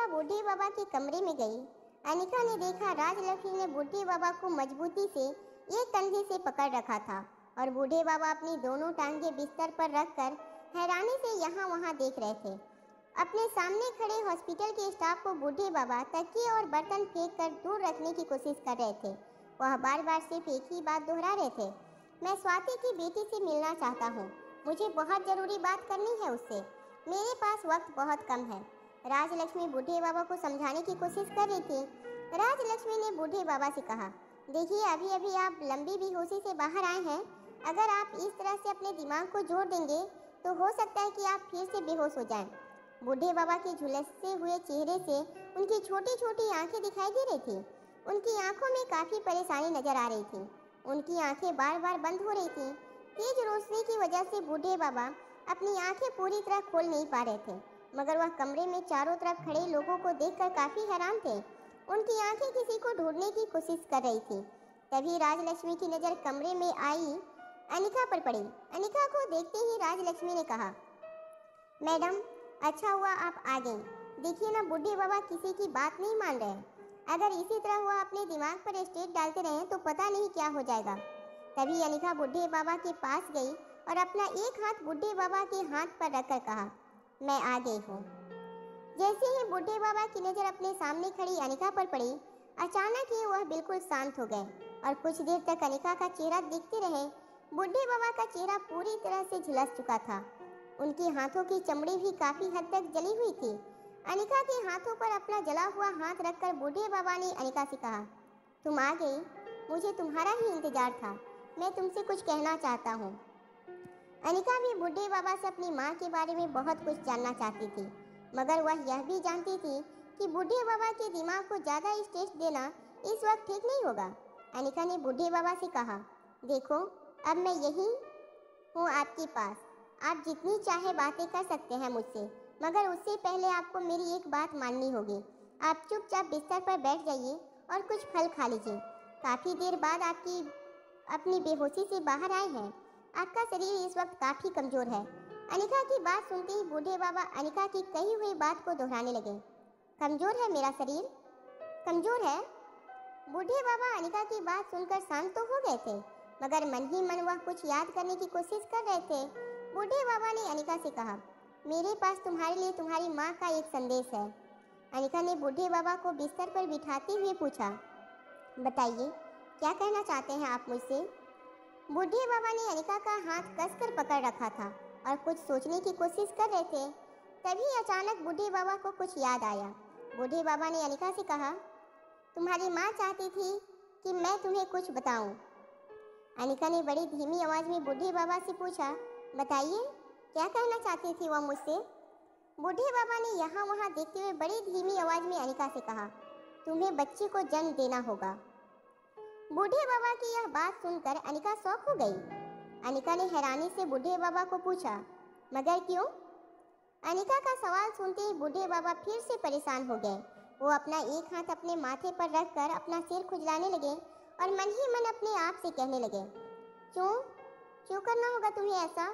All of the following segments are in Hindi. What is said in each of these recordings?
बूढ़े बाबा के कमरे में गई। अनिका ने देखा राजलक्ष्मी ने बूढ़े बाबा को मजबूती से एक कंधे से पकड़ रखा था और बूढ़े बाबा अपनी दोनों टांगें बिस्तर पर रखकर हैरानी से यहाँ वहाँ देख रहे थे। अपने सामने खड़े हॉस्पिटल के स्टाफ को बूढ़े बाबा तकिए और बर्तन फेंक कर दूर रखने की कोशिश कर रहे थे। वह बार बार सिर्फ एक ही बात दोहरा रहे थे, मैं स्वाति की बेटी से मिलना चाहता हूँ, मुझे बहुत ज़रूरी बात करनी है उससे, मेरे पास वक्त बहुत कम है। राजलक्ष्मी बूढ़े बाबा को समझाने की कोशिश कर रही थी। राजलक्ष्मी ने बूढ़े बाबा से कहा, देखिए अभी अभी आप लंबी बेहोशी से बाहर आए हैं, अगर आप इस तरह से अपने दिमाग को जोड़ देंगे तो हो सकता है कि आप फिर से बेहोश हो जाएं। बूढ़े बाबा के झुलसते हुए चेहरे से उनकी छोटी छोटी आंखें दिखाई दे रही थी। उनकी आंखों में काफ़ी परेशानी नजर आ रही थी। उनकी आंखें बार बार बंद हो रही थीं। तेज रोशनी की वजह से बूढ़े बाबा अपनी आंखें पूरी तरह खोल नहीं पा रहे थे, मगर वह कमरे में चारों तरफ खड़े लोगों को देखकर काफ़ी हैरान थे। उनकी आंखें किसी को ढूंढने की कोशिश कर रही थी। तभी राजलक्ष्मी की नज़र कमरे में आई अनिका पर पड़ी। अनिका को देखते ही राजलक्ष्मी ने कहा, मैडम अच्छा हुआ आप आ गई। देखिए ना बूढ़े बाबा किसी की बात नहीं मान रहे, अगर इसी तरह वह अपने दिमाग पर स्टेट डालते रहे तो पता नहीं क्या हो जाएगा। तभी अनिका बूढ़े बाबा के पास गई और अपना एक हाथ बूढ़े बाबा के हाथ पर रखकर कहा, मैं आ गई हूँ। जैसे ही बूढ़े बाबा की नज़र अपने सामने खड़ी अनिका पर पड़ी, अचानक ही वह बिल्कुल शांत हो गए और कुछ देर तक अनिका का चेहरा देखते रहे। बूढ़े बाबा का चेहरा पूरी तरह से झुलस चुका था। उनके हाथों की चमड़ी भी काफ़ी हद तक जली हुई थी। अनिका के हाथों पर अपना जला हुआ हाथ रखकर बूढ़े बाबा ने अनिका से कहा, तुम आ गई, मुझे तुम्हारा ही इंतजार था, मैं तुमसे कुछ कहना चाहता हूँ। अनिका भी बूढ़े बाबा से अपनी माँ के बारे में बहुत कुछ जानना चाहती थी, मगर वह यह भी जानती थी कि बूढ़े बाबा के दिमाग को ज़्यादा स्ट्रेस देना इस वक्त ठीक नहीं होगा। अनिका ने बूढ़े बाबा से कहा, देखो अब मैं यही हूँ आपके पास, आप जितनी चाहे बातें कर सकते हैं मुझसे, मगर उससे पहले आपको मेरी एक बात माननी होगी। आप चुपचाप बिस्तर पर बैठ जाइए और कुछ फल खा लीजिए। काफ़ी देर बाद आपकी अपनी बेहोशी से बाहर आए हैं, आपका शरीर इस वक्त काफ़ी कमज़ोर है। अनिका की बात सुनते ही बूढ़े बाबा अनिका की कही हुई बात को दोहराने लगे, कमज़ोर है मेरा शरीर, कमज़ोर है। बूढ़े बाबा अनिका की बात सुनकर शांत तो हो गए थे, मगर मन ही मन वह कुछ याद करने की कोशिश कर रहे थे। बूढ़े बाबा ने अनिका से कहा, मेरे पास तुम्हारे लिए तुम्हारी माँ का एक संदेश है। अनिका ने बूढ़े बाबा को बिस्तर पर बिठाते हुए पूछा, बताइए क्या कहना चाहते हैं आप मुझसे। बूढ़े बाबा ने अनिका का हाथ कसकर पकड़ रखा था और कुछ सोचने की कोशिश कर रहे थे। तभी अचानक बूढ़े बाबा को कुछ याद आया। बूढ़े बाबा ने अनिका से कहा, तुम्हारी माँ चाहती थी कि मैं तुम्हें कुछ बताऊं। अनिका ने बड़ी धीमी आवाज़ में बूढ़े बाबा से पूछा, बताइए क्या कहना चाहती थी वह मुझसे। बूढ़े बाबा ने यहाँ वहाँ देखते हुए बड़ी धीमी आवाज़ में अनिका से कहा, तुम्हें बच्चे को जन्म देना होगा। बूढ़े बाबा की यह बात सुनकर अनिका शॉक हो गई। अनिका ने हैरानी से बूढ़े बाबा को पूछा, मगर क्यों। अनिका का सवाल सुनते ही बूढ़े बाबा फिर से परेशान हो गए। वो अपना एक हाथ अपने माथे पर रखकर अपना सिर खुजलाने लगे और मन ही मन अपने आप से कहने लगे, क्यों करना होगा तुम्हें ऐसा।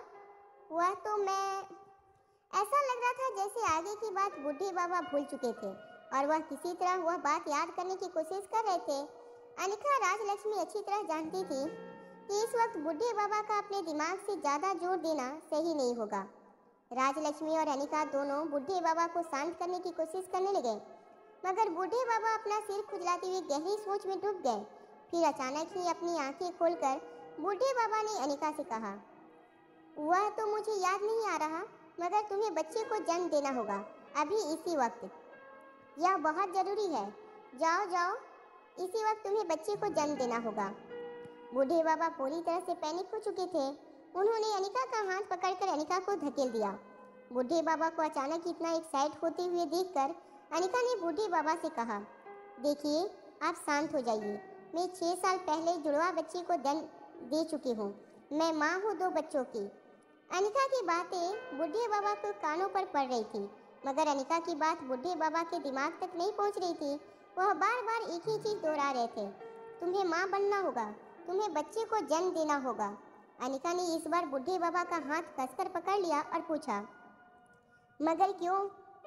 वह तो मैं, ऐसा लग रहा था जैसे आगे की बात बूढ़े बाबा भूल चुके थे और वह किसी तरह वह बात याद करने की कोशिश कर रहे थे। अनिका राजलक्ष्मी अच्छी तरह जानती थी कि इस वक्त बूढ़े बाबा का अपने दिमाग से ज़्यादा जोर देना सही नहीं होगा। राजलक्ष्मी और अनिका दोनों बूढ़े बाबा को शांत करने की कोशिश करने लगे, मगर बूढ़े बाबा अपना सिर खुजलाते हुए गहरी सोच में डूब गए। फिर अचानक ही अपनी आंखें खोलकर बूढ़े बाबा ने अनिका से कहा, वह तो मुझे याद नहीं आ रहा, मगर तुम्हें बच्चे को जन्म देना होगा अभी इसी वक्त, यह बहुत ज़रूरी है। जाओ जाओ, इसी वक्त तुम्हें बच्चे को जन्म देना होगा। बूढ़े बाबा पूरी तरह से पैनिक हो चुके थे। उन्होंने अनिका का हाथ पकड़कर अनिका को धकेल दिया। बूढ़े बाबा को अचानक इतना एक्साइट होते हुए देखकर अनिका ने बूढ़े बाबा से कहा, देखिए आप शांत हो जाइए, मैं 6 साल पहले जुड़वा बच्चे को जन्म दे चुकी हूँ, मैं माँ हूँ 2 बच्चों की। अनिका की बातें बूढ़े बाबा को कानों पर पड़ रही थी, मगर अनिका की बात बूढ़े बाबा के दिमाग तक नहीं पहुँच रही थी। वह बार बार एक ही चीज़ दोहरा रहे थे, तुम्हें माँ बनना होगा, तुम्हें बच्चे को जन्म देना होगा। अनिका ने इस बार बूढ़े बाबा का हाथ कसकर पकड़ लिया और पूछा, मगर क्यों,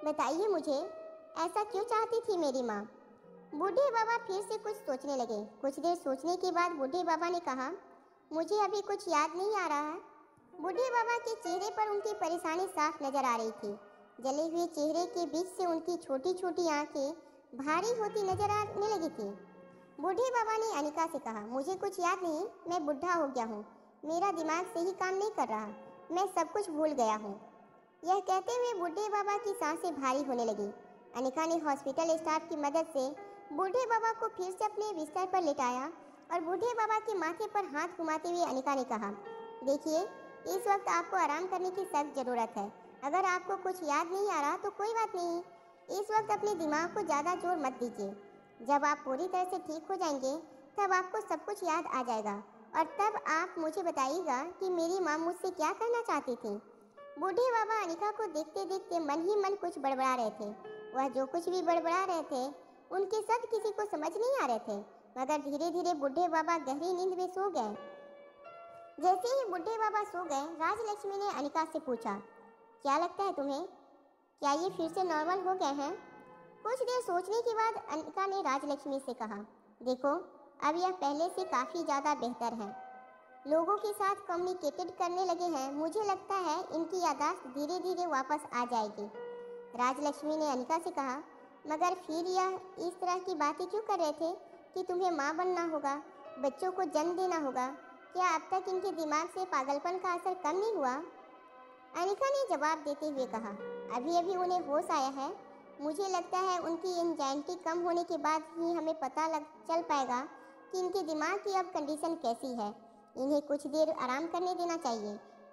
बताइए मुझे। ऐसा क्यों चाहती थी मेरी माँ? बूढ़े बाबा फिर से कुछ सोचने लगे। कुछ देर सोचने के बाद बूढ़े बाबा ने कहा, मुझे अभी कुछ याद नहीं आ रहा है। बूढ़े बाबा के चेहरे पर उनकी परेशानी साफ नजर आ रही थी। जले हुए चेहरे के बीच से उनकी छोटी छोटी आंखें भारी होती नजर आने लगी थी। बूढ़े बाबा ने अनिका से कहा, मुझे कुछ याद नहीं, मैं बुढ़ा हो गया हूँ, मेरा दिमाग सही काम नहीं कर रहा, मैं सब कुछ भूल गया हूँ। यह कहते हुए बूढ़े बाबा की सांसें भारी होने लगी। अनिका ने हॉस्पिटल स्टाफ की मदद से बूढ़े बाबा को फिर से अपने बिस्तर पर लेटाया और बूढ़े बाबा के माथे पर हाथ घुमाते हुए अनिका ने कहा, देखिए, इस वक्त आपको आराम करने की सख्त ज़रूरत है। अगर आपको कुछ याद नहीं आ रहा तो कोई बात नहीं, इस वक्त अपने दिमाग को ज़्यादा जोर मत दीजिए। जब आप पूरी तरह से ठीक हो जाएंगे तब आपको सब कुछ याद आ जाएगा और तब आप मुझे बताइएगा कि मेरी माँ मुझसे क्या करना चाहती थी। बूढ़े बाबा अनिका को देखते देखते मन ही मन कुछ बड़बड़ा रहे थे। वह जो कुछ भी बड़बड़ा रहे थे उनके शब्द किसी को समझ नहीं आ रहे थे, मगर धीरे धीरे बूढ़े बाबा गहरी नींद में सो गए। जैसे ही बूढ़े बाबा सो गए, राजलक्ष्मी ने अनिका से पूछा, क्या लगता है तुम्हें, क्या ये फिर से नॉर्मल हो गए हैं? कुछ देर सोचने के बाद अनिका ने राजलक्ष्मी से कहा, देखो, अब यह पहले से काफ़ी ज़्यादा बेहतर है। लोगों के साथ कम्युनिकेटेड करने लगे हैं। मुझे लगता है इनकी याददाश्त धीरे धीरे वापस आ जाएगी। राजलक्ष्मी ने अनिका से कहा, मगर फिर यह इस तरह की बातें क्यों कर रहे थे कि तुम्हें माँ बनना होगा, बच्चों को जन्म देना होगा? क्या अब तक इनके दिमाग से पागलपन का असर कम नहीं हुआ? अनिका ने जवाब देते हुए कहा, अभी अभी उन्हें होश आया है। मुझे लगता है उनकी एंजाइटी कम होने के बाद ही हमें पता चल पाएगा कि इनके दिमाग की अब कंडीशन कैसी है। इन्हें कुछ देर आराम करने देना चाहिए।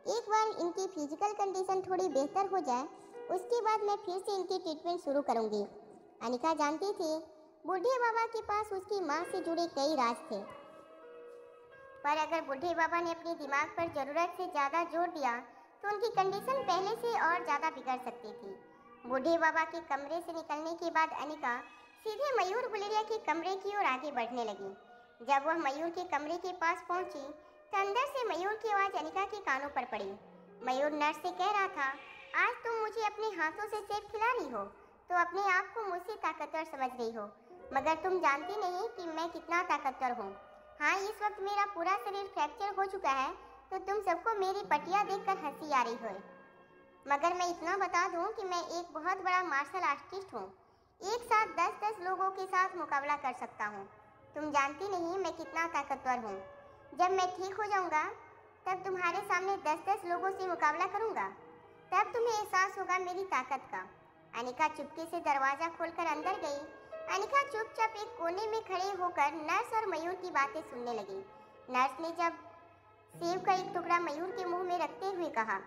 एक बार इनकी फिजिकल कंडीशन थोड़ी बेहतर हो जाए, उसके बाद मैं फिर से इनकी ट्रीटमेंट शुरू करूंगी। अनिका जानती थी बूढ़े बाबा के पास उसकी माँ से जुड़े कई राज थे, पर अगर बूढ़े बाबा ने अपने दिमाग पर ज़रूरत से ज़्यादा जोर दिया तो उनकी कंडीशन पहले से और ज़्यादा बिगड़ सकती थी। बूढ़े बाबा के कमरे से निकलने के बाद अनिका सीधे मयूर गुलेरिया के कमरे की ओर आगे बढ़ने लगी। जब वह मयूर के कमरे के पास पहुंची तो अंदर से मयूर की आवाज़ अनिका के कानों पर पड़ी। मयूर नर्स से कह रहा था, आज तुम मुझे अपने हाथों से सेब खिला रही हो तो अपने आप को मुझसे ताकतवर समझ रही हो, मगर तुम जानती नहीं कि मैं कितना ताकतवर हूँ। हाँ, इस वक्त मेरा पूरा शरीर फ्रैक्चर हो चुका है तो तुम सबको मेरी पटिया देखकर हंसी आ रही हो, मगर मैं इतना बता दूं कि मैं एक बहुत बड़ा मार्शल आर्टिस्ट हूँ। एक साथ 10-10 लोगों के साथ मुकाबला कर सकता हूँ। तुम जानती नहीं मैं कितना ताकतवर हूँ। जब मैं ठीक हो जाऊँगा तब तुम्हारे सामने 10-10 लोगों से मुकाबला करूँगा, तब तुम्हें एहसास होगा मेरी ताकत का। अनिका चुपके से दरवाज़ा खोलकर अंदर गई। अनिका चुपचाप एक कोने में खड़े होकर नर्स और मयूर की बातें सुनने लगी। नर्स ने जब सेब का एक टुकड़ा मयूर के मुंह में रखते हुए कहा,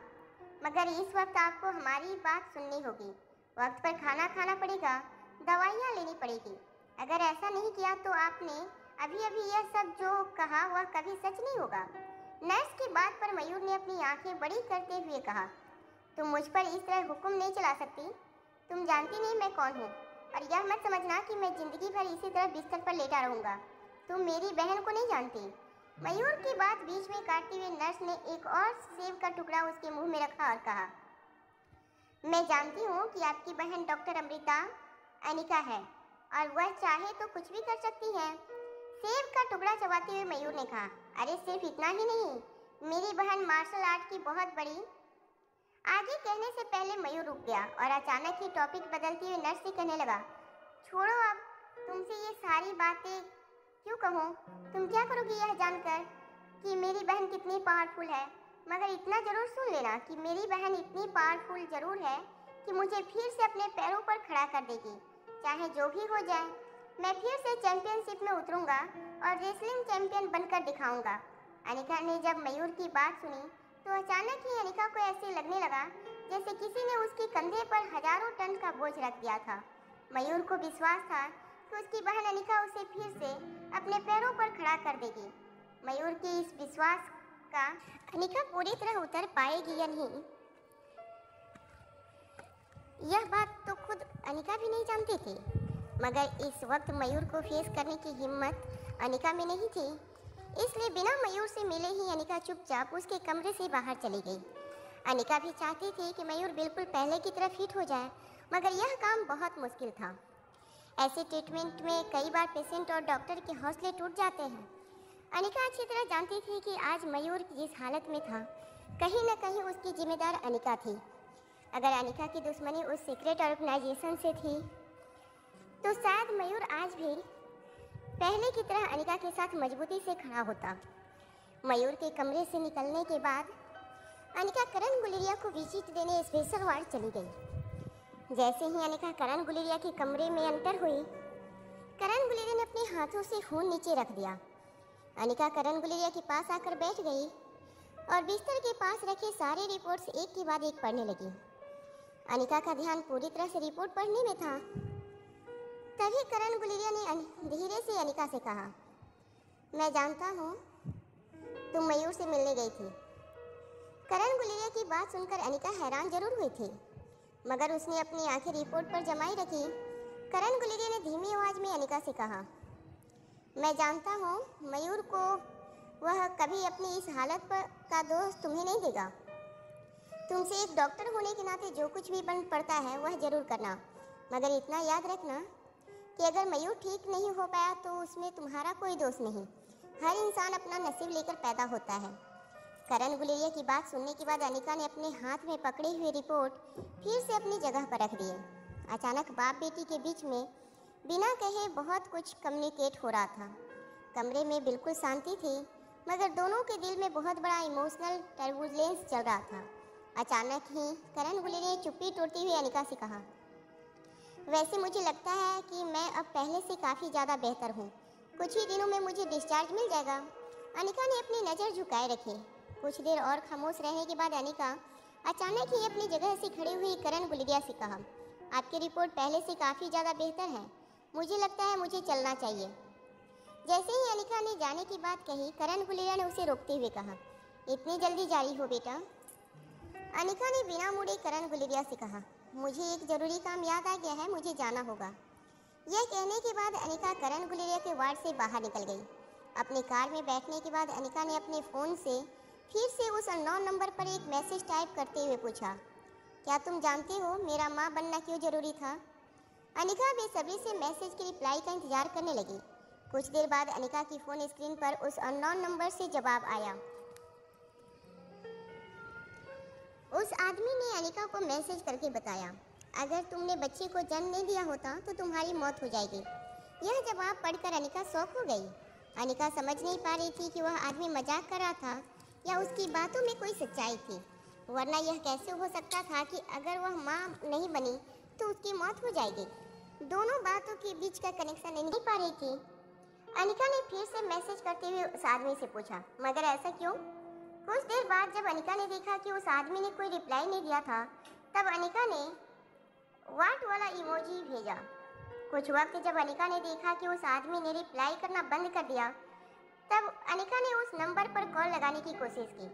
मगर इस वक्त आपको हमारी बात सुननी होगी, वक्त पर खाना खाना पड़ेगा, दवाइयाँ लेनी पड़ेगी। अगर ऐसा नहीं किया तो आपने अभी अभी यह सब जो कहा वह कभी सच नहीं होगा। नर्स की बात पर मयूर ने अपनी आंखें बड़ी करते हुए कहा, तुम मुझ पर इस तरह हुक्म नहीं चला सकती। तुम जानती नहीं मैं कौन हूँ, और यह मत समझना कि मैं जिंदगी भर इसी तरह बिस्तर पर लेटा रहूँगा। तुम मेरी बहन को नहीं जानती। मयूर की बात बीच में काटते हुए नर्स ने एक और सेब का टुकड़ा उसके मुंह में रखा और कहा, मैं जानती हूँ कि आपकी बहन डॉक्टर अमृता अनिका है और वह चाहे तो कुछ भी कर सकती है। सेब का टुकड़ा चबाते हुए मयूर ने कहा, अरे सिर्फ इतना ही नहीं, मेरी बहन मार्शल आर्ट की बहुत बड़ी। आगे कहने से पहले मयूर रुक गया और अचानक ही टॉपिक बदलते हुए नर्स से कहने लगा, छोड़ो, अब तुमसे ये सारी बातें क्यों कहूँ। तुम क्या करोगी यह जानकर कि मेरी बहन कितनी पावरफुल है, मगर इतना जरूर सुन लेना कि मेरी बहन इतनी पावरफुल जरूर है कि मुझे फिर से अपने पैरों पर खड़ा कर देगी, चाहे जो भी हो जाए। मैं फिर से चैंपियनशिप में उतरूंगा और रेसलिंग चैंपियन बनकर दिखाऊंगा। अनिका ने जब मयूर की बात सुनी तो अचानक ही अनिका को ऐसे लगने लगा जैसे किसी ने उसके कंधे पर हजारों टन का बोझ रख दिया था। मयूर को विश्वास था कि उसकी बहन अनिका उसे फिर से अपने पैरों पर खड़ा कर देगी। मयूर के इस विश्वास का अनिका पूरी तरह उतर पाएगी या नहीं, यह बात तो खुद अनिका भी नहीं जानती थी, मगर इस वक्त मयूर को फेस करने की हिम्मत अनिका में नहीं थी। इसलिए बिना मयूर से मिले ही अनिका चुपचाप उसके कमरे से बाहर चली गई। अनिका भी चाहती थी कि मयूर बिल्कुल पहले की तरह फिट हो जाए मगर यह काम बहुत मुश्किल था। ऐसे ट्रीटमेंट में कई बार पेशेंट और डॉक्टर के हौसले टूट जाते हैं। अनिका अच्छी तरह जानती थी कि आज मयूर जिस हालत में था, कहीं न कहीं उसकी जिम्मेदार अनिका थी। अगर अनिका की दुश्मनी उस सीक्रेट ऑर्गेनाइजेशन से थी तो शायद मयूर आज भी पहले की तरह अनिका के साथ मजबूती से खड़ा होता। मयूर के कमरे से निकलने के बाद अनिका करण गुलेरिया को विजिट देने स्पेशल वार्ड चली गई। जैसे ही अनिका करण गुलेरिया के कमरे में एंटर हुई, करण गुलेरिया ने अपने हाथों से खून नीचे रख दिया। अनिका करण गुलेरिया के पास आकर बैठ गई और बिस्तर के पास रखे सारे रिपोर्ट्स एक के बाद एक पढ़ने लगी। अनिका का ध्यान पूरी तरह से रिपोर्ट पढ़ने में था। तभी करण गुलेरिया ने धीरे से अनिका से कहा, मैं जानता हूँ तुम मयूर से मिलने गई थी। करण गुलेरिया की बात सुनकर अनिका हैरान जरूर हुई थी, मगर उसने अपनी आंखें रिपोर्ट पर जमाई रखी। करण गुलेरिया ने धीमी आवाज में अनिका से कहा, मैं जानता हूँ मयूर को वह कभी अपनी इस हालत पर का दोष तुम्हें नहीं देगा। तुमसे एक डॉक्टर होने के नाते जो कुछ भी बन पड़ता है वह जरूर करना, मगर इतना याद रखना कि अगर मयूर ठीक नहीं हो पाया तो उसमें तुम्हारा कोई दोष नहीं। हर इंसान अपना नसीब लेकर पैदा होता है। करण गुलेरिया की बात सुनने के बाद अनिका ने अपने हाथ में पकड़ी हुई रिपोर्ट फिर से अपनी जगह पर रख दिए। अचानक बाप बेटी के बीच में बिना कहे बहुत कुछ कम्युनिकेट हो रहा था। कमरे में बिल्कुल शांति थी, मगर दोनों के दिल में बहुत बड़ा इमोशनल टर्बुलेंस चल रहा था। अचानक ही करण गुलेरिया ने चुप्पी तोड़ती हुई अनिका से कहा, वैसे मुझे लगता है कि मैं अब पहले से काफ़ी ज़्यादा बेहतर हूँ। कुछ ही दिनों में मुझे डिस्चार्ज मिल जाएगा। अनिका ने अपनी नज़र झुकाए रखी। कुछ देर और खामोश रहने के बाद अनिका अचानक ही अपनी जगह से खड़ी हुई करण गुलेरिया से कहा, आपकी रिपोर्ट पहले से काफ़ी ज़्यादा बेहतर है। मुझे लगता है मुझे चलना चाहिए। जैसे ही अनिका ने जाने की बात कही, करण गुलेरिया ने उसे रोकते हुए कहा, इतनी जल्दी जा रही हो बेटा? अनिका ने बिना मुड़े करण गुलेरिया से कहा, मुझे एक ज़रूरी काम याद आ गया है, मुझे जाना होगा। यह कहने के बाद अनिका करण गुलेरिया के वार्ड से बाहर निकल गई। अपनी कार में बैठने के बाद अनिका ने अपने फ़ोन से फिर से उस अननोन नंबर पर एक मैसेज टाइप करते हुए पूछा, क्या तुम जानते हो मेरा माँ बनना क्यों ज़रूरी था? अनिका बेसब्री से मैसेज के रिप्लाई का इंतजार करने लगी। कुछ देर बाद अनिका की फ़ोन स्क्रीन पर उस अननोन नंबर से जवाब आया। उस आदमी ने अनिका को मैसेज करके बताया, अगर तुमने बच्चे को जन्म नहीं दिया होता तो तुम्हारी मौत हो जाएगी। यह जवाब पढ़कर अनिका शॉक हो गई। अनिका समझ नहीं पा रही थी कि वह आदमी मजाक कर रहा था या उसकी बातों में कोई सच्चाई थी, वरना यह कैसे हो सकता था कि अगर वह माँ नहीं बनी तो उसकी मौत हो जाएगी। दोनों बातों के बीच का कनेक्शन नहीं पा रही थी। अनिका ने फिर से मैसेज करते हुए उस आदमी से पूछा, मगर ऐसा क्यों? कुछ देर बाद जब अनिका ने देखा कि उस आदमी ने कोई रिप्लाई नहीं दिया था, तब अनिका ने वाट वाला इमोजी भेजा। कुछ वक्त जब अनिका ने देखा कि उस आदमी ने रिप्लाई करना बंद कर दिया, तब अनिका ने उस नंबर पर कॉल लगाने की कोशिश की,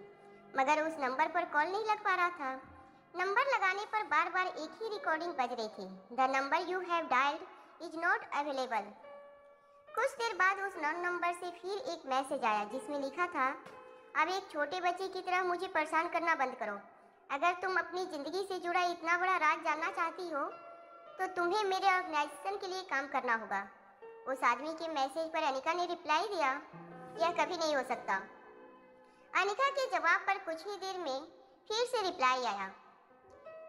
मगर उस नंबर पर कॉल नहीं लग पा रहा था। नंबर लगाने पर बार बार एक ही रिकॉर्डिंग बज रही थी, the number you have dialled is not available. कुछ देर बाद उस नंबर से फिर एक मैसेज आया जिसमें लिखा था, अब एक छोटे बच्चे की तरह मुझे परेशान करना बंद करो। अगर तुम अपनी ज़िंदगी से जुड़ा इतना बड़ा राज जानना चाहती हो तो तुम्हें मेरे ऑर्गेनाइजेशन के लिए काम करना होगा। उस आदमी के मैसेज पर अनिका ने रिप्लाई दिया, यह कभी नहीं हो सकता। अनिका के जवाब पर कुछ ही देर में फिर से रिप्लाई आया,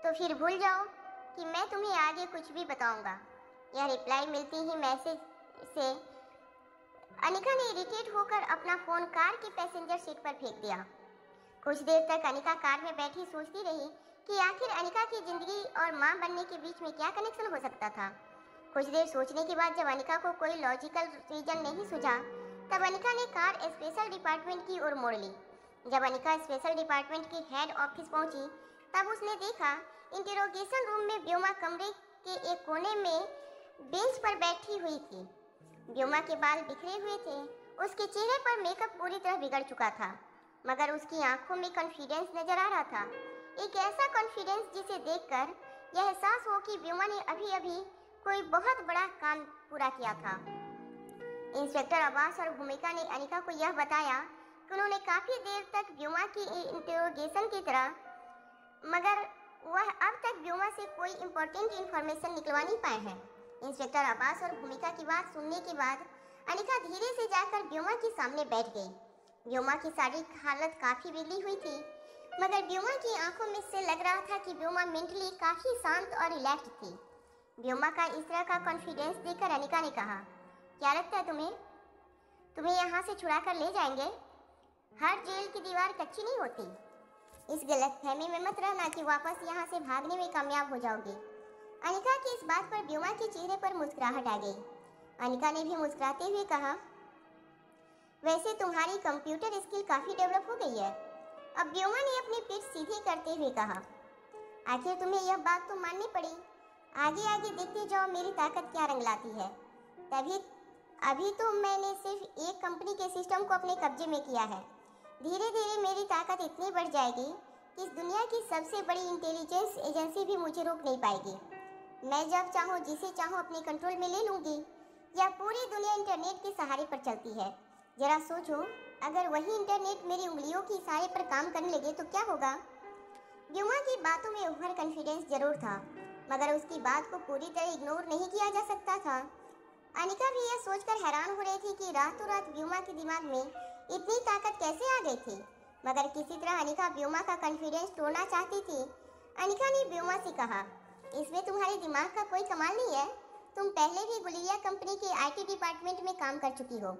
तो फिर भूल जाओ कि मैं तुम्हें आगे कुछ भी बताऊंगा। यह रिप्लाई मिलती ही मैसेज से अनिका ने इरिटेट होकर अपना फ़ोन कार के पैसेंजर सीट पर फेंक दिया। कुछ देर तक अनिका कार में बैठी सोचती रही कि आखिर अनिका की ज़िंदगी और माँ बनने के बीच में क्या कनेक्शन हो सकता था। कुछ देर सोचने के बाद जब अनिका को कोई लॉजिकल रीजन नहीं सूझा, तब अनिका ने कार स्पेशल डिपार्टमेंट की ओर मोड़ ली। जब अनिका स्पेशल डिपार्टमेंट की हेड ऑफिस पहुंची, तब उसने देखा इंटेरोगेशन रूम में व्योमा कमरे के एक कोने में बेंच पर बैठी हुई थी। व्योमा के बाल बिखरे हुए थे, उसके चेहरे पर मेकअप पूरी तरह बिगड़ चुका था, मगर उसकी आंखों में कॉन्फिडेंस नजर आ रहा था। एक ऐसा कॉन्फिडेंस जिसे देखकर यह एहसास हो कि व्योमा ने अभी अभी कोई बहुत बड़ा काम पूरा किया था। इंस्पेक्टर अब्बास और भूमिका ने अनिका को यह बताया कि उन्होंने काफ़ी देर तक व्योमा की इंटेरोगेशन की तरह, मगर वह अब तक व्योमा से कोई इम्पोर्टेंट इन्फॉर्मेशन निकलवा नहीं पाए हैं। इंस्पेक्टर अब्बास और भूमिका की बात सुनने के बाद अनिका धीरे से जाकर व्योमा के सामने बैठ गई। व्योमा की शारीरिक हालत काफी बिगड़ी हुई थी, मगर व्योमा की आंखों में से लग रहा था कि व्योमा मेंटली काफी शांत और रिलैक्स थी। व्योमा का इस तरह का कॉन्फिडेंस देखकर अनिका ने कहा, क्या लगता है तुम्हें यहाँ से छुड़ा कर ले जाएंगे? हर जेल की दीवार कच्ची नहीं होती। इस गलतफहमी में मत रहना कि वापस यहाँ से भागने में कामयाब हो जाओगी। अनिका की इस बात पर व्योमा के चेहरे पर मुस्कुराहट आ गई। अनिका ने भी मुस्कुराते हुए कहा, वैसे तुम्हारी कंप्यूटर स्किल काफी डेवलप हो गई है। अब व्योमा ने अपनी पीठ सीधी करते हुए कहा, आखिर तुम्हें यह बात तो माननी पड़ी। आगे आगे देखते जाओ मेरी ताकत क्या रंग लाती है। अभी तो मैंने सिर्फ एक कंपनी के सिस्टम को अपने कब्जे में किया है। धीरे धीरे मेरी ताकत इतनी बढ़ जाएगी कि इस दुनिया की सबसे बड़ी इंटेलिजेंस एजेंसी भी मुझे रोक नहीं पाएगी। मैं जब चाहूँ जिसे चाहूँ अपने कंट्रोल में ले लूँगी। यह पूरी दुनिया इंटरनेट के सहारे पर चलती है। जरा सोचो, अगर वही इंटरनेट मेरी उंगलियों के इशारे पर काम करने लगे तो क्या होगा? व्योमा की बातों में ओवर कॉन्फिडेंस जरूर था, मगर उसकी बात को पूरी तरह इग्नोर नहीं किया जा सकता था। अनिका भी यह सोचकर हैरान हो रही थी कि रातों रात व्योमा के दिमाग में इतनी ताकत कैसे आ गई थी, मगर किसी तरह अनिका व्योमा का कॉन्फिडेंस तोड़ना चाहती थी। अनिका ने व्योमा से कहा, इसमें तुम्हारे दिमाग का कोई कमाल नहीं है। तुम पहले भी गुलिया कंपनी के आईटी डिपार्टमेंट में काम कर चुकी हो।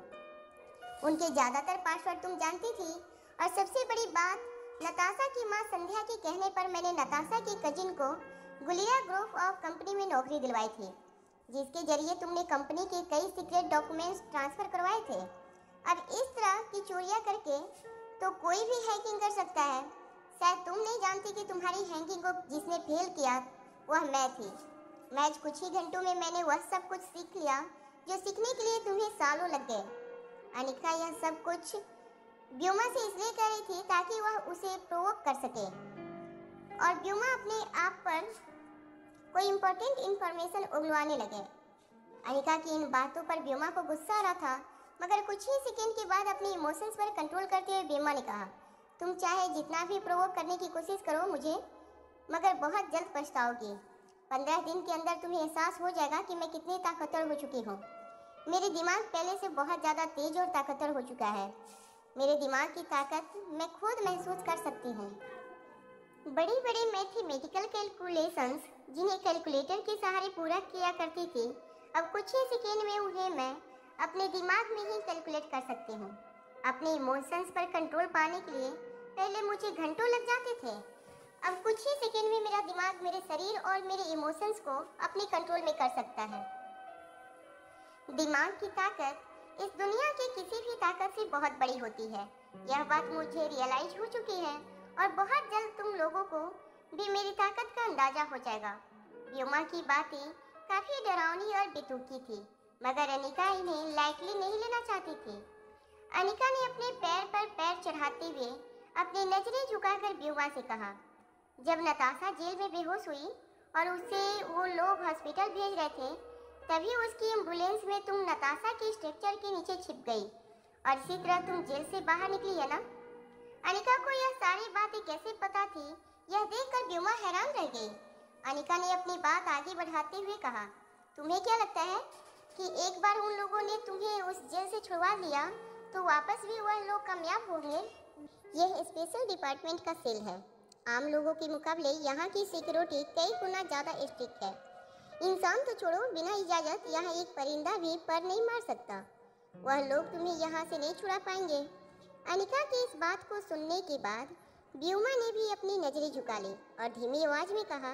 उनके ज़्यादातर पासवर्ड तुम जानती थी। और सबसे बड़ी बात, नताशा की माँ संध्या के कहने पर मैंने नताशा की कजिन को गुलिया ग्रुप ऑफ कंपनी में नौकरी दिलवाई थी, जिसके जरिए तुमने कंपनी के कई सीक्रेट डॉक्यूमेंट्स ट्रांसफर करवाए थे। अब इस तरह की चोरियां करके तो कोई भी हैकिंग कर सकता है। शायद तुम नहीं जानती कि तुम्हारी हैकिंग को जिसने फेल किया वह मैं थी। मैच कुछ ही घंटों में मैंने वह सब कुछ सीख लिया जो सीखने के लिए तुम्हें सालों लग गए। अनिका यह सब कुछ व्योमा से इसलिए कह रही थी ताकि वह उसे प्रोवोक कर सके और व्योमा अपने आप पर कोई इम्पोर्टेंट इन्फॉर्मेशन उगलवाने लगे। अनिका की इन बातों पर व्योमा को गुस्सा आ रहा था, मगर कुछ ही सेकंड के बाद अपने इमोशंस पर कंट्रोल करते हुए व्योमा ने कहा, तुम चाहे जितना भी प्रोवोक करने की कोशिश करो मुझे, मगर बहुत जल्द पछताओगी। 15 दिन के अंदर तुम्हें एहसास हो जाएगा कि मैं कितनी ताकतवर हो चुकी हूँ। मेरे दिमाग पहले से बहुत ज़्यादा तेज और ताकतवर हो चुका है। मेरे दिमाग की ताकत मैं खुद महसूस कर सकती हूँ। बड़ी बड़ी मैथमेटिकल कैलकुलेशंस जिन्हें कैलकुलेटर के सहारे पूरा किया करती थी, अब कुछ ही सेकेंड में उन्हें मैं अपने दिमाग में ही कैलकुलेट कर सकती हूँ। अपने इमोशंस पर कंट्रोल पाने के लिए पहले मुझे घंटों लग जाते थे। अब कुछ ही सेकेंड में मेरा दिमाग मेरे शरीर और मेरे इमोशंस को अपने कंट्रोल में कर सकता है। दिमाग की ताकत इस दुनिया की किसी भी ताकत से बहुत बड़ी होती है। यह बात मुझे रियलाइज हो चुकी है और बहुत जल्द तुम लोगों को भी मेरी ताकत का अंदाजा हो जाएगा। व्योमा की बातें काफी डरावनी और बेतुकी थी, मगर अनिका इन्हें लाइटली नहीं लेना चाहती थी। अनिका ने अपने पैर पर पैर चढ़ाते हुए अपनी नजरें झुकाकर व्योमा से कहा, जब नताशा जेल में बेहोश हुई और उसे वो लोग हॉस्पिटल भेज रहे थे, तभी उसकी एम्बुलेंस में तुम नताशा के स्ट्रक्चर के नीचे छिप गई और इसी तरह तुम जेल से बाहर निकली है ना? अनिका को यह सारी बातें कैसे पता थी, यह देखकर व्योमा हैरान रह गई। अनिका ने अपनी बात आगे बढ़ाते हुए कहा, तुम्हें क्या लगता है कि एक बार उन लोगों ने तुम्हें उस जेल से छुड़वा लिया तो वापस भी वह लोग कामयाब होंगे? यह स्पेशल डिपार्टमेंट का सेल है। आम लोगों के मुकाबले यहाँ की सिक्योरिटी कई गुना ज़्यादा स्ट्रिक्ट है। इंसान तो छोड़ो, बिना इजाज़त यहाँ एक परिंदा भी पर नहीं मार सकता। वह लोग तुम्हें यहाँ से नहीं छुड़ा पाएंगे। अनिका की इस बात को सुनने के बाद व्योमा ने भी अपनी नजरें झुका ली और धीमी आवाज में कहा,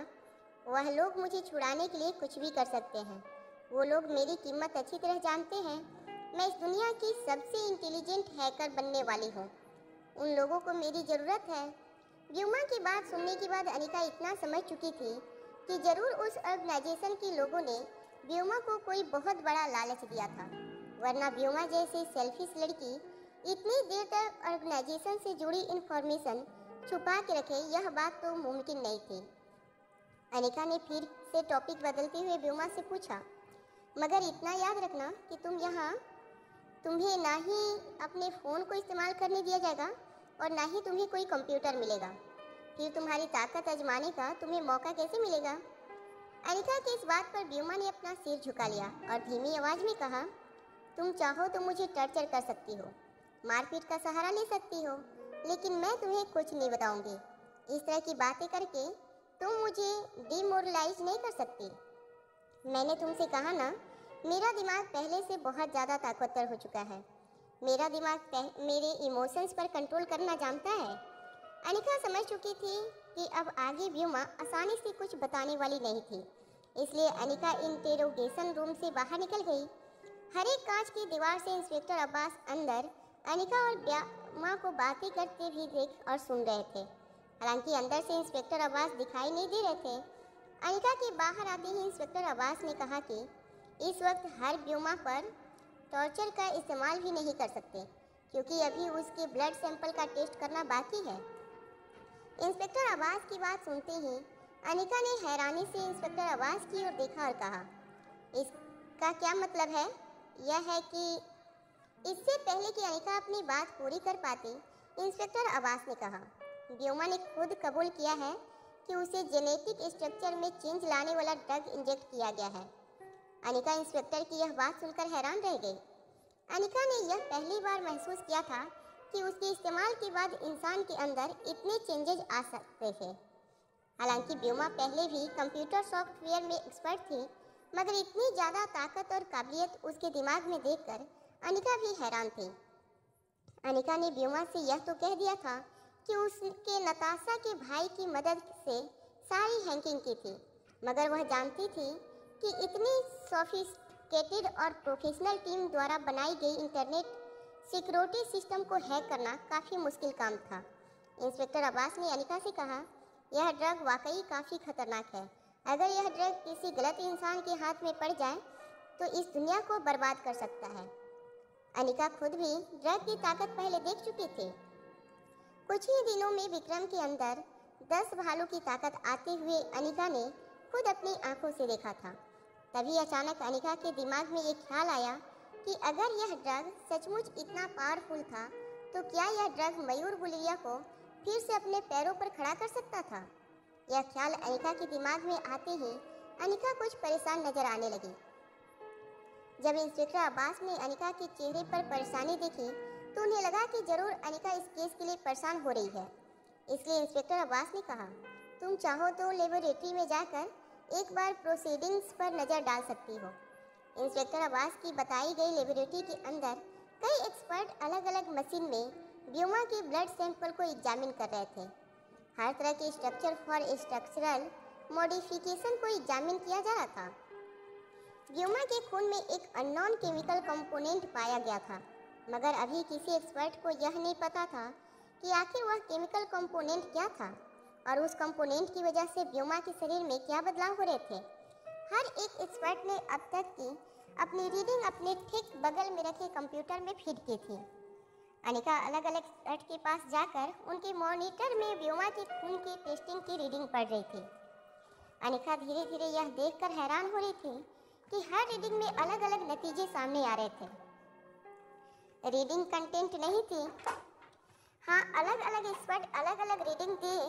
वह लोग मुझे छुड़ाने के लिए कुछ भी कर सकते हैं। वो लोग मेरी कीमत अच्छी तरह जानते हैं। मैं इस दुनिया की सबसे इंटेलिजेंट हैकर बनने वाली हूँ। उन लोगों को मेरी ज़रूरत है। व्योमा की बात सुनने के बाद अनिका इतना समझ चुकी थी कि जरूर उस ऑर्गेनाइजेशन के लोगों ने व्योमा को कोई बहुत बड़ा लालच दिया था, वरना व्योमा जैसी सेल्फिश लड़की इतनी देर तक ऑर्गेनाइजेशन से जुड़ी इन्फॉर्मेशन छुपा के रखे, यह बात तो मुमकिन नहीं थी। अनिका ने फिर से टॉपिक बदलते हुए व्योमा से पूछा, मगर इतना याद रखना कि तुम्हें ना ही अपने फ़ोन को इस्तेमाल करने दिया जाएगा और ना ही तुम्हें कोई कंप्यूटर मिलेगा। फिर तुम्हारी ताकत आजमाने का तुम्हें मौका कैसे मिलेगा? अनिका की इस बात पर व्योमा ने अपना सिर झुका लिया और धीमी आवाज में कहा, तुम चाहो तो मुझे टॉर्चर कर सकती हो, मारपीट का सहारा ले सकती हो, लेकिन मैं तुम्हें कुछ नहीं बताऊंगी। इस तरह की बातें करके तुम मुझे डिमोरलाइज नहीं कर सकती। मैंने तुमसे कहा ना, मेरा दिमाग पहले से बहुत ज़्यादा ताकतवर हो चुका है। मेरा दिमाग मेरे इमोशंस पर कंट्रोल करना जानता है। अनिका समझ चुकी थी कि अब आगे व्योमा आसानी से कुछ बताने वाली नहीं थी, इसलिए अनिका इंटेरोगेशन रूम से बाहर निकल गई। हर एक कांच की दीवार से इंस्पेक्टर अब्बास अंदर अनिका और व्योमा को बातें करते भी देख और सुन रहे थे। हालांकि अंदर से इंस्पेक्टर अब्बास दिखाई नहीं दे रहे थे। अनिका के बाहर आते ही इंस्पेक्टर अब्बास ने कहा कि इस वक्त हर व्योमा पर टॉर्चर का इस्तेमाल भी नहीं कर सकते, क्योंकि अभी उसके ब्लड सैंपल का टेस्ट करना बाकी है। इंस्पेक्टर अब्बास की बात सुनते ही अनिका ने हैरानी से इंस्पेक्टर अब्बास की ओर देखा और कहा, इसका क्या मतलब है? यह है कि इससे पहले कि अनिका अपनी बात पूरी कर पाती, इंस्पेक्टर अब्बास ने कहा, व्योमा ने खुद कबूल किया है कि उसे जेनेटिक स्ट्रक्चर में चेंज लाने वाला ड्रग इंजेक्ट किया गया है। अनिका इंस्पेक्टर की यह बात सुनकर हैरान रह गई। अनिका ने यह पहली बार महसूस किया था कि उसके इस्तेमाल के बाद इंसान के अंदर इतने चेंजेस आ सकते थे। हालांकि व्योमा पहले भी कंप्यूटर सॉफ्टवेयर में एक्सपर्ट थी, मगर इतनी ज़्यादा ताकत और काबिलियत उसके दिमाग में देखकर अनिका भी हैरान थी। अनिका ने व्योमा से यह तो कह दिया था कि उसके नताशा के भाई की मदद से सारी हैकिंग की थी, मगर वह जानती थी कि इतनी सोफिस्टिकेटेड और प्रोफेशनल टीम द्वारा बनाई गई इंटरनेट सिक्योरिटी सिस्टम को हैक करना काफ़ी मुश्किल काम था। इंस्पेक्टर अब्बास ने अनिका से कहा, यह ड्रग वाकई काफ़ी खतरनाक है। अगर यह ड्रग किसी गलत इंसान के हाथ में पड़ जाए तो इस दुनिया को बर्बाद कर सकता है। अनिका खुद भी ड्रग की ताकत पहले देख चुकी थी। कुछ ही दिनों में विक्रम के अंदर 10 भालू की ताकत आते हुए अनिका ने खुद अपनी आंखों से देखा था। तभी अचानक अनिका के दिमाग में एक ख्याल आया कि अगर यह ड्रग सचमुच इतना पावरफुल था तो क्या यह ड्रग मयूर बुलिया को फिर से अपने पैरों पर खड़ा कर सकता था। यह ख्याल अनिका के दिमाग में आते ही अनिका कुछ परेशान नजर आने लगी। जब इंस्पेक्टर अब्बास ने अनिका के चेहरे पर परेशानी देखी तो उन्हें लगा कि जरूर अनिका इस केस के लिए परेशान हो रही है। इसलिए इंस्पेक्टर अब्बास ने कहा, तुम चाहो तो लेबोरेटरी में जाकर एक बार प्रोसीडिंग्स पर नज़र डाल सकती हो। इंस्पेक्टर अब्बास की बताई गई लेबोरेटरी के अंदर कई एक्सपर्ट अलग अलग मशीन में व्योमा के ब्लड सैंपल को एग्जामिन कर रहे थे। हर तरह के स्ट्रक्चर फॉर स्ट्रक्चरल मॉडिफिकेशन को एग्जामिन किया जा रहा था। व्योमा के खून में एक अननोन केमिकल कंपोनेंट पाया गया था, मगर अभी किसी एक्सपर्ट को यह नहीं पता था कि आखिर वह केमिकल कंपोनेंट क्या था और उस कंपोनेंट की वजह से व्योमा के शरीर में क्या बदलाव हो रहे थे। हर एक एक्सपर्ट ने अब तक की अपनी रीडिंग अपने ठीक बगल में रखे कंप्यूटर में फीड की थी। अनिका अलग अलग एक्सपर्ट के पास जाकर उनके मॉनिटर में व्योमा के खून की टेस्टिंग की रीडिंग पढ़ रही थी। अनिका धीरे धीरे यह देखकर हैरान हो रही थी कि हर रीडिंग में अलग अलग नतीजे सामने आ रहे थे। रीडिंग कंटेंट नहीं थी। हाँ, अलग अलग एक्सपर्ट अलग अलग रीडिंग दिए,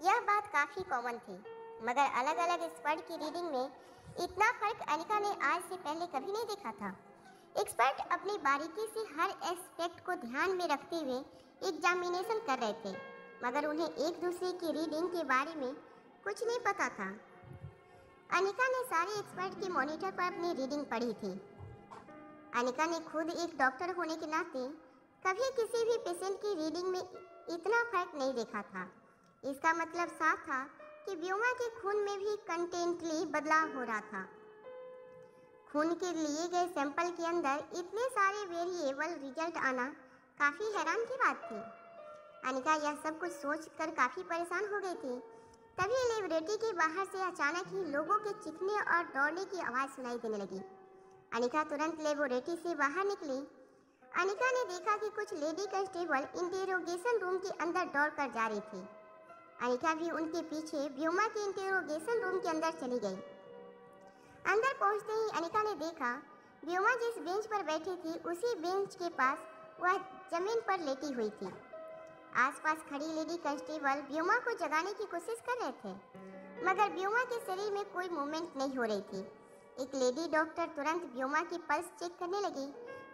यह बात काफ़ी कॉमन थी, मगर अलग अलग एक्सपर्ट की रीडिंग में इतना फर्क अनिका ने आज से पहले कभी नहीं देखा था। एक्सपर्ट अपनी बारीकी से हर एस्पेक्ट को ध्यान में रखते हुए एग्जामिनेशन कर रहे थे, मगर उन्हें एक दूसरे की रीडिंग के बारे में कुछ नहीं पता था। अनिका ने सारे एक्सपर्ट के मॉनिटर पर अपनी रीडिंग पढ़ी थी। अनिका ने खुद एक डॉक्टर होने के नाते कभी किसी भी पेशेंट की रीडिंग में इतना फर्क नहीं देखा था। इसका मतलब साफ था कि व्योमा के खून में भी कंटेंटली बदलाव हो रहा था। खून के लिए गए सैंपल के अंदर इतने सारे वेरिएबल रिजल्ट आना काफ़ी हैरान की बात थी। अनिका यह सब कुछ सोचकर काफ़ी परेशान हो गई थी। तभी लेबोरेटरी के बाहर से अचानक ही लोगों के चीखने और दौड़ने की आवाज़ सुनाई देने लगी। अनिका तुरंत लेबोरेटरी से बाहर निकली। अनिका ने देखा कि कुछ लेडी कांस्टेबल इंटेरोगेशन रूम के अंदर दौड़कर जा रही थी। अनिका भी उनके पीछे व्योमा के इंटेरोगेशन रूम के अंदर चली गई। अंदर पहुंचते ही अनिका ने देखा व्योमा जिस बेंच पर बैठी थी उसी बेंच के पास वह जमीन पर लेटी हुई थी। आसपास खड़ी लेडी कांस्टेबल व्योमा को जगाने की कोशिश कर रहे थे, मगर व्योमा के शरीर में कोई मूवमेंट नहीं हो रही थी। एक लेडी डॉक्टर तुरंत व्योमा की पल्स चेक करने लगी।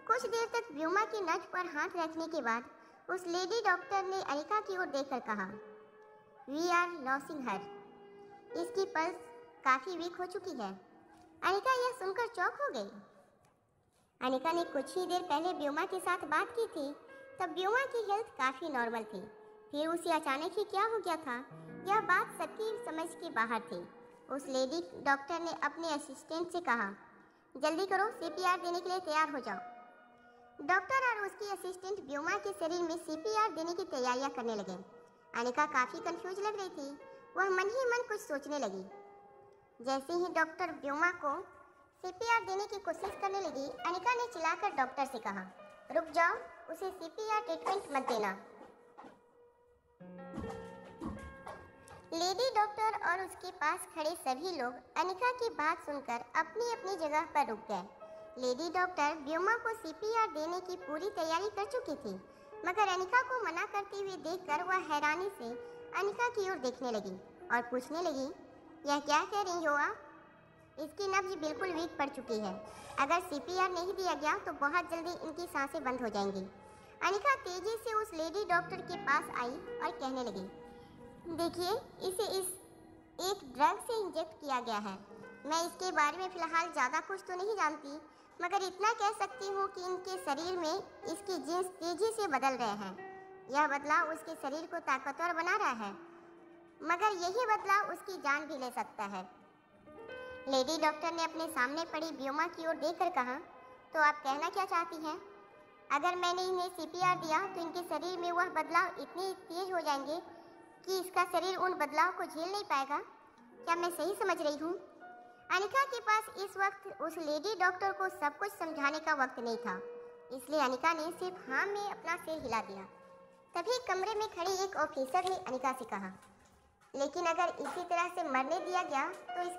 कुछ देर तक व्योमा की नस पर हाथ रखने के बाद उस लेडी डॉक्टर ने अनिका की ओर देखकर कहा, वी आर लॉसिंग हर। इसकी पल्स काफी वीक हो चुकी है। अनिका यह सुनकर चौंक हो गई। अनिका ने कुछ ही देर पहले व्योमा के साथ बात की थी, तब व्योमा की हेल्थ काफी नॉर्मल थी। फिर उसे अचानक ही क्या हो गया था, यह बात सबकी समझ के बाहर थी। उस लेडी डॉक्टर ने अपने असिस्टेंट से कहा, जल्दी करो, सीपीआर देने के लिए तैयार हो जाओ। डॉक्टर और उसकी असिस्टेंट व्योमा के शरीर में सीपीआर देने की तैयारियां करने लगे। अनिका काफी कंफ्यूज लग रही थी। वह मन ही मन कुछ सोचने लगी। जैसे ही डॉक्टर व्योमा को सीपीआर देने की कोशिश करने लगी, अनिका ने चिल्लाकर डॉक्टर से कहा, रुक जाओ, उसे सीपीआर ट्रीटमेंट मत देना। लेडी डॉक्टर और उसके पास खड़े सभी लोग अनिका की बात सुनकर अपनी अपनी जगह पर रुक गए। लेडी डॉक्टर व्योमा को सीपीआर देने की पूरी तैयारी कर चुकी थी, मगर अनिका को मना करते हुए देखकर वह हैरानी से अनिका की ओर देखने लगी और पूछने लगी, यह क्या कह रही हो आप? इसकी नब्ज बिल्कुल वीक पड़ चुकी है। अगर सीपीआर नहीं दिया गया तो बहुत जल्दी इनकी सांसें बंद हो जाएंगी। अनिका तेजी से उस लेडी डॉक्टर के पास आई और कहने लगी, देखिए, इसे एक ड्रग से इंजेक्ट किया गया है। मैं इसके बारे में फ़िलहाल ज़्यादा कुछ तो नहीं जानती, मगर इतना कह सकती हूँ कि इनके शरीर में इसके जीन्स तेज़ी से बदल रहे हैं। यह बदलाव उसके शरीर को ताकतवर बना रहा है, मगर यही बदलाव उसकी जान भी ले सकता है। लेडी डॉक्टर ने अपने सामने पड़ी व्योमा की ओर देखकर कहा, तो आप कहना क्या चाहती हैं? अगर मैंने इन्हें सीपीआर दिया तो इनके शरीर में वह बदलाव इतने तेज हो जाएंगे कि इसका शरीर उन बदलाव को झेल नहीं पाएगा। क्या मैं सही समझ रही हूँ? अनिका के पास इस वक्त उस लेडी डॉक्टर को सब कुछ समझाने का वक्त नहीं था, इसलिए अनिका ने सिर्फ हाँ में अपना सिर हिला दिया। तभी कमरे में खड़ी एक ऑफिसर ने अनिका से कहा, लेकिन अगर इसी तरह से मरने दिया गया तो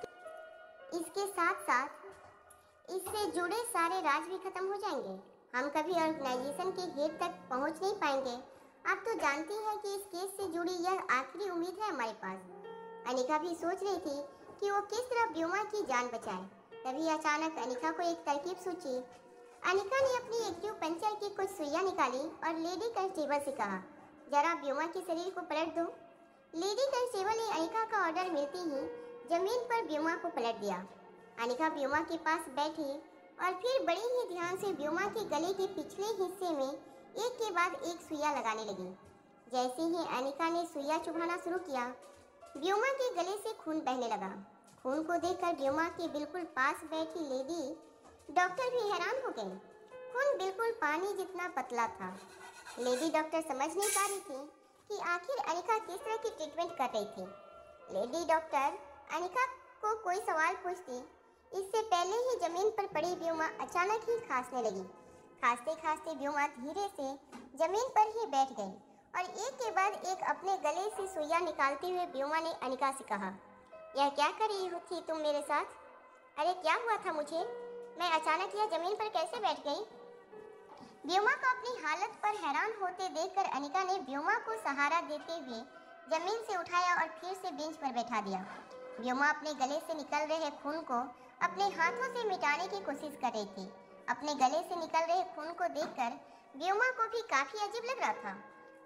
इसके साथ साथ इससे जुड़े सारे राज भी खत्म हो जाएंगे। हम कभी ऑर्गेनाइजेशन के हेड तक पहुंच नहीं पाएंगे। आप तो जानती हैं कि इस केस से जुड़ी यह आखिरी उम्मीद है हमारे पास। अनिका भी सोच रही थी कि वो किस तरह व्योमा की जान बचाए। तभी अचानक अनिका को एक तरकीब सूझी। अनिका ने अपनी एक्यूपंक्चर की कुछ सुइयां निकाली और लेडी कांस्टेबल से कहा, जरा व्योमा के शरीर को पलट दो। लेडी कांस्टेबल ने अनिका का ऑर्डर मिलते ही जमीन पर व्योमा को पलट दिया। अनिका व्योमा के पास बैठी और फिर बड़े ही ध्यान से व्योमा के गले के पिछले हिस्से में एक के बाद एक सुइया लगाने लगी। जैसे ही अनिका ने सुइया चुभाना शुरू किया, व्योमा के गले से खून बहने लगा। खून को देखकर व्योमा के बिल्कुल पास बैठी लेडी डॉक्टर भी हैरान हो गई। खून बिल्कुल पानी जितना पतला था। लेडी डॉक्टर समझ नहीं पा रही थी कि आखिर अनिका किस तरह की ट्रीटमेंट कर रही थी। लेडी डॉक्टर अनिका को कोई सवाल पूछती, इससे पहले ही जमीन पर पड़ी व्योमा अचानक ही खांसने लगी। खांसते खांसते व्योमा धीरे से जमीन पर ही बैठ गई और एक के बाद एक अपने गले से सुइया निकालते हुए व्योमा ने अनिका से कहा, यह क्या कर रही थी तुम मेरे साथ? अरे क्या हुआ था मुझे? मैं अचानक यह जमीन पर कैसे बैठ गई? व्योमा को अपनी हालत पर हैरान होते देखकर अनिका ने व्योमा को सहारा देते हुए जमीन से उठाया और फिर से बेंच पर बैठा दिया। व्योमा अपने गले से निकल रहे खून को अपने हाथों से मिटाने की कोशिश कर रही थी। अपने गले से निकल रहे खून को देखकर व्योमा को भी काफी अजीब लग रहा था।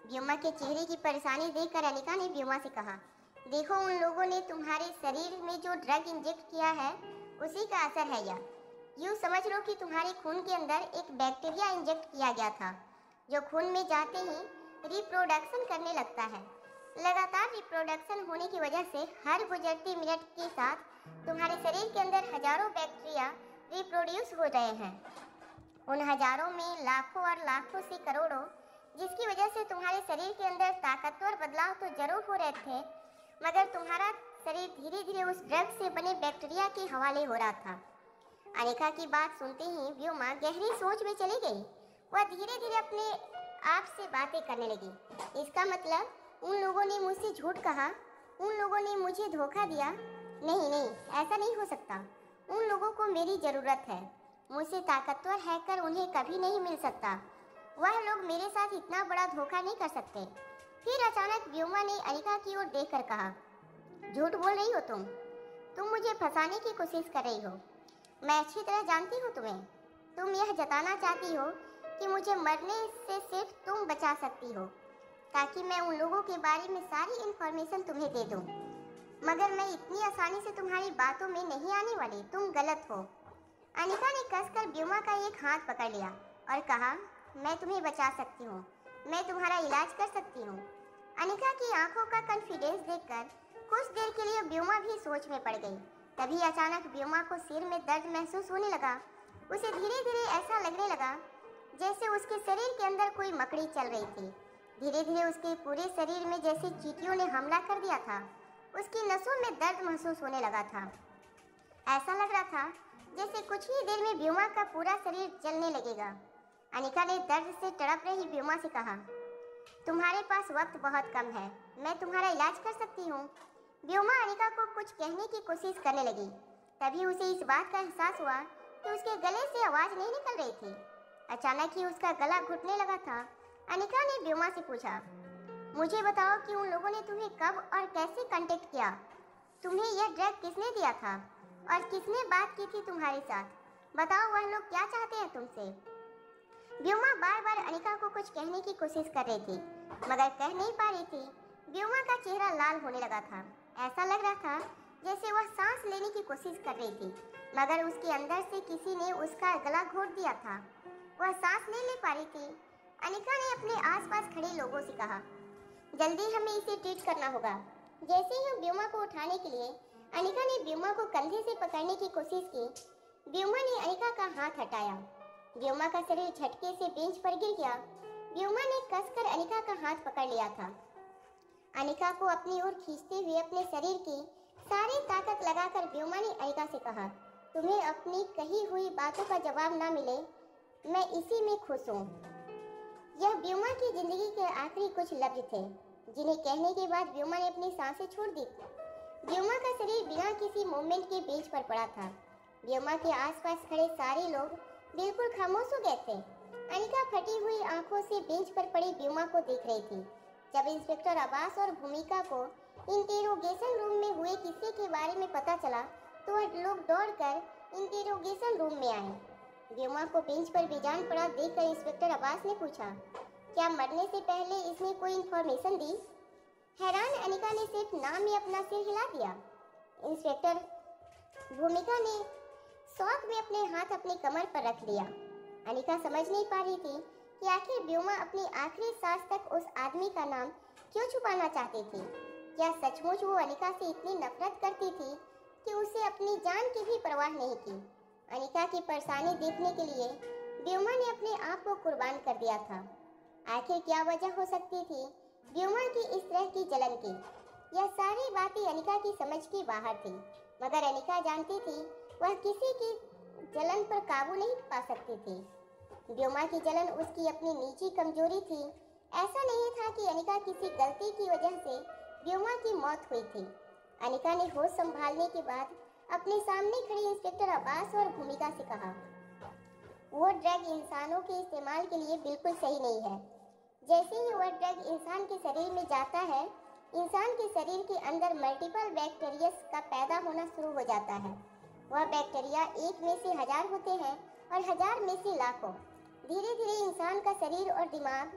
व्योमा के चेहरे की परेशानी देखकर अनिका ने व्योमा से कहा, देखो, उन लोगों ने तुम्हारे शरीर में जो ड्रग इंजेक्ट किया है उसी का असर है यह। यूँ समझ लो कि तुम्हारे खून के अंदर एक बैक्टीरिया इंजेक्ट किया गया था, जो खून में जाते ही रिप्रोडक्शन करने लगता है। लगातार रिप्रोडक्शन होने की वजह से हर गुजरते मिनट के साथ तुम्हारे शरीर के अंदर हजारों बैक्टीरिया रिप्रोड्यूस हो रहे हैं। उन हजारों में लाखों और लाखों से करोड़ों, जिसकी वजह से तुम्हारे शरीर के अंदर ताकतवर बदलाव तो जरूर हो रहे थे, मगर तुम्हारा शरीर धीरे धीरे उस ड्रग से बने बैक्टीरिया के हवाले हो रहा था। अनिका की बात सुनते ही व्योमा गहरी सोच में चली गई। वह धीरे धीरे अपने आप से बातें करने लगी। इसका मतलब उन लोगों ने मुझसे झूठ कहा, उन लोगों ने मुझे धोखा दिया। नहीं नहीं, ऐसा नहीं हो सकता। उन लोगों को मेरी ज़रूरत है। मुझसे ताकतवर हैकर उन्हें कभी नहीं मिल सकता। वह लोग मेरे साथ इतना बड़ा धोखा नहीं कर सकते। फिर अचानक व्योमा ने अनिका की ओर देखकर कहा, झूठ बोल रही हो तुम मुझे फंसाने की कोशिश कर रही हो। मैं अच्छी तरह जानती हूँ तुम्हें। तुम यह जताना चाहती हो कि मुझे मरने से सिर्फ तुम बचा सकती हो, ताकि मैं उन लोगों के बारे में सारी इन्फॉर्मेशन तुम्हें दे दूँ। मगर मैं इतनी आसानी से तुम्हारी बातों में नहीं आने वाली, तुम गलत हो। अनिका ने कसकर व्योमा का एक हाथ पकड़ लिया और कहा, मैं तुम्हें बचा सकती हूँ, मैं तुम्हारा इलाज कर सकती हूँ। अनिका की आंखों का कॉन्फिडेंस देखकर कुछ देर के लिए व्योमा भी सोच में पड़ गई। तभी अचानक व्योमा को सिर में दर्द महसूस होने लगा। उसे धीरे धीरे ऐसा लगने लगा जैसे उसके शरीर के अंदर कोई मकड़ी चल रही थी। धीरे धीरे उसके पूरे शरीर में जैसे चींटियों ने हमला कर दिया था। उसकी नसों में दर्द महसूस होने लगा था। ऐसा लग रहा था जैसे कुछ ही देर में व्योमा का पूरा शरीर जलने लगेगा। अनिका ने दर्द से तड़प रही व्योमा से कहा, तुम्हारे पास वक्त बहुत कम है, मैं तुम्हारा इलाज कर सकती हूँ। व्योमा अनिका को कुछ कहने की कोशिश करने लगी। तभी उसे इस बात का एहसास हुआ कि उसके गले से आवाज नहीं निकल रही थी। अचानक ही उसका गला घुटने लगा था। अनिका ने व्योमा से पूछा, मुझे बताओ कि उन लोगों ने तुम्हें कब और कैसे कांटेक्ट किया? तुम्हें यह ड्रग किसने दिया था और किसने बात की थी तुम्हारे साथ? बताओ, वह लोग क्या चाहते हैं तुमसे? व्योमा बार बार अनिका को कुछ कहने की कोशिश कर रही थी, मगर कह नहीं पा रही थी। व्योमा का चेहरा लाल होने लगा था। ऐसा लग रहा था जैसे वह सांस लेने की कोशिश कर रही थी, मगर उसके अंदर से किसी ने उसका गला घोट दिया था। वह सांस नहीं ले पा रही थी। अनिका ने अपने आसपास खड़े लोगों से कहा, जल्दी हमें इसे ट्रीट करना होगा। जैसे ही व्योमा को उठाने के लिए अनिका ने व्योमा को कंधे से पकड़ने की कोशिश की, व्योमा ने अनिका का हाथ हटाया। व्योमा का शरीर झटके से बेंच पर गिर गया। व्योमा ने कसकर अनिका का हाथ पकड़ लिया था। अनिका को अपनी ओर खींचते हुए अपने शरीर की सारी ताकत लगाकर व्योमा ने अनिका से कहा, तुम्हें अपनी कही हुई बातों का जवाब ना मिले, मैं इसी में खुश हूँ। यह व्योमा की जिंदगी के आखिरी कुछ लफ्ज थे, जिन्हें कहने के बाद व्योमा ने अपनी सांसें छोड़ दी। व्योमा का शरीर बिना किसी मूवमेंट के बेंच पर पड़ा था। व्योमा के आसपास खड़े सारे लोग बिल्कुल खामोश हो गए थे। अनिका फटी हुई आंखों से बेंच पर पड़ी व्योमा को देख रही थी। जब इंस्पेक्टर अब्बास और भूमिका को इंटेरोगेशन रूम में हुए किस्से के बारे में पता चला, तो वह लोग दौड़कर इंटेरोगेशन रूम में आए। व्योमा को बेंच पर बेजान पड़ा देखकर इंस्पेक्टर अब्बास ने पूछा, क्या मरने से पहले इसने कोई इंफॉर्मेशन दी? हैरान अनिका ने सिर्फ नाम में अपना सिर हिला दिया। इंस्पेक्टर भूमिका ने शौक में अपने हाथ अपनी कमर पर रख लिया। अनिका समझ नहीं पा रही थी कि आखिर व्योमा अपनी आखिरी सांस तक उस आदमी का नाम क्यों छुपाना चाहती थी। क्या सचमुच वो अनिका से इतनी नफरत करती थी कि उसे अपनी जान की भी परवाह नहीं की? अनिका की परेशानी देखने के लिए व्योमा ने अपने आप को कुर्बान कर दिया था। आखिर क्या वजह हो सकती थी व्योमा की इस तरह की जलन की? यह सारी बातें अनिका की समझ के बाहर थी, मगर अनिका जानती थी वह किसी की जलन पर काबू नहीं पा सकती थी। व्योमा की जलन उसकी अपनी निजी कमजोरी थी। ऐसा नहीं था कि अनिका किसी गलती की वजह से व्योमा की मौत हुई थी। अनिका ने होश संभालने के बाद अपने सामने खड़े इंस्पेक्टर अब्बास और भूमिका से कहा, वो ड्रग इंसानों के इस्तेमाल के लिए बिल्कुल सही नहीं है। जैसे ही वह ड्रग इंसान के शरीर में जाता है, इंसान के शरीर के अंदर मल्टीपल बैक्टीरिया का पैदा होना शुरू हो जाता है। वह बैक्टीरिया एक में से 1000 होते हैं और 1000 में से लाखों। धीरे धीरे इंसान का शरीर और दिमाग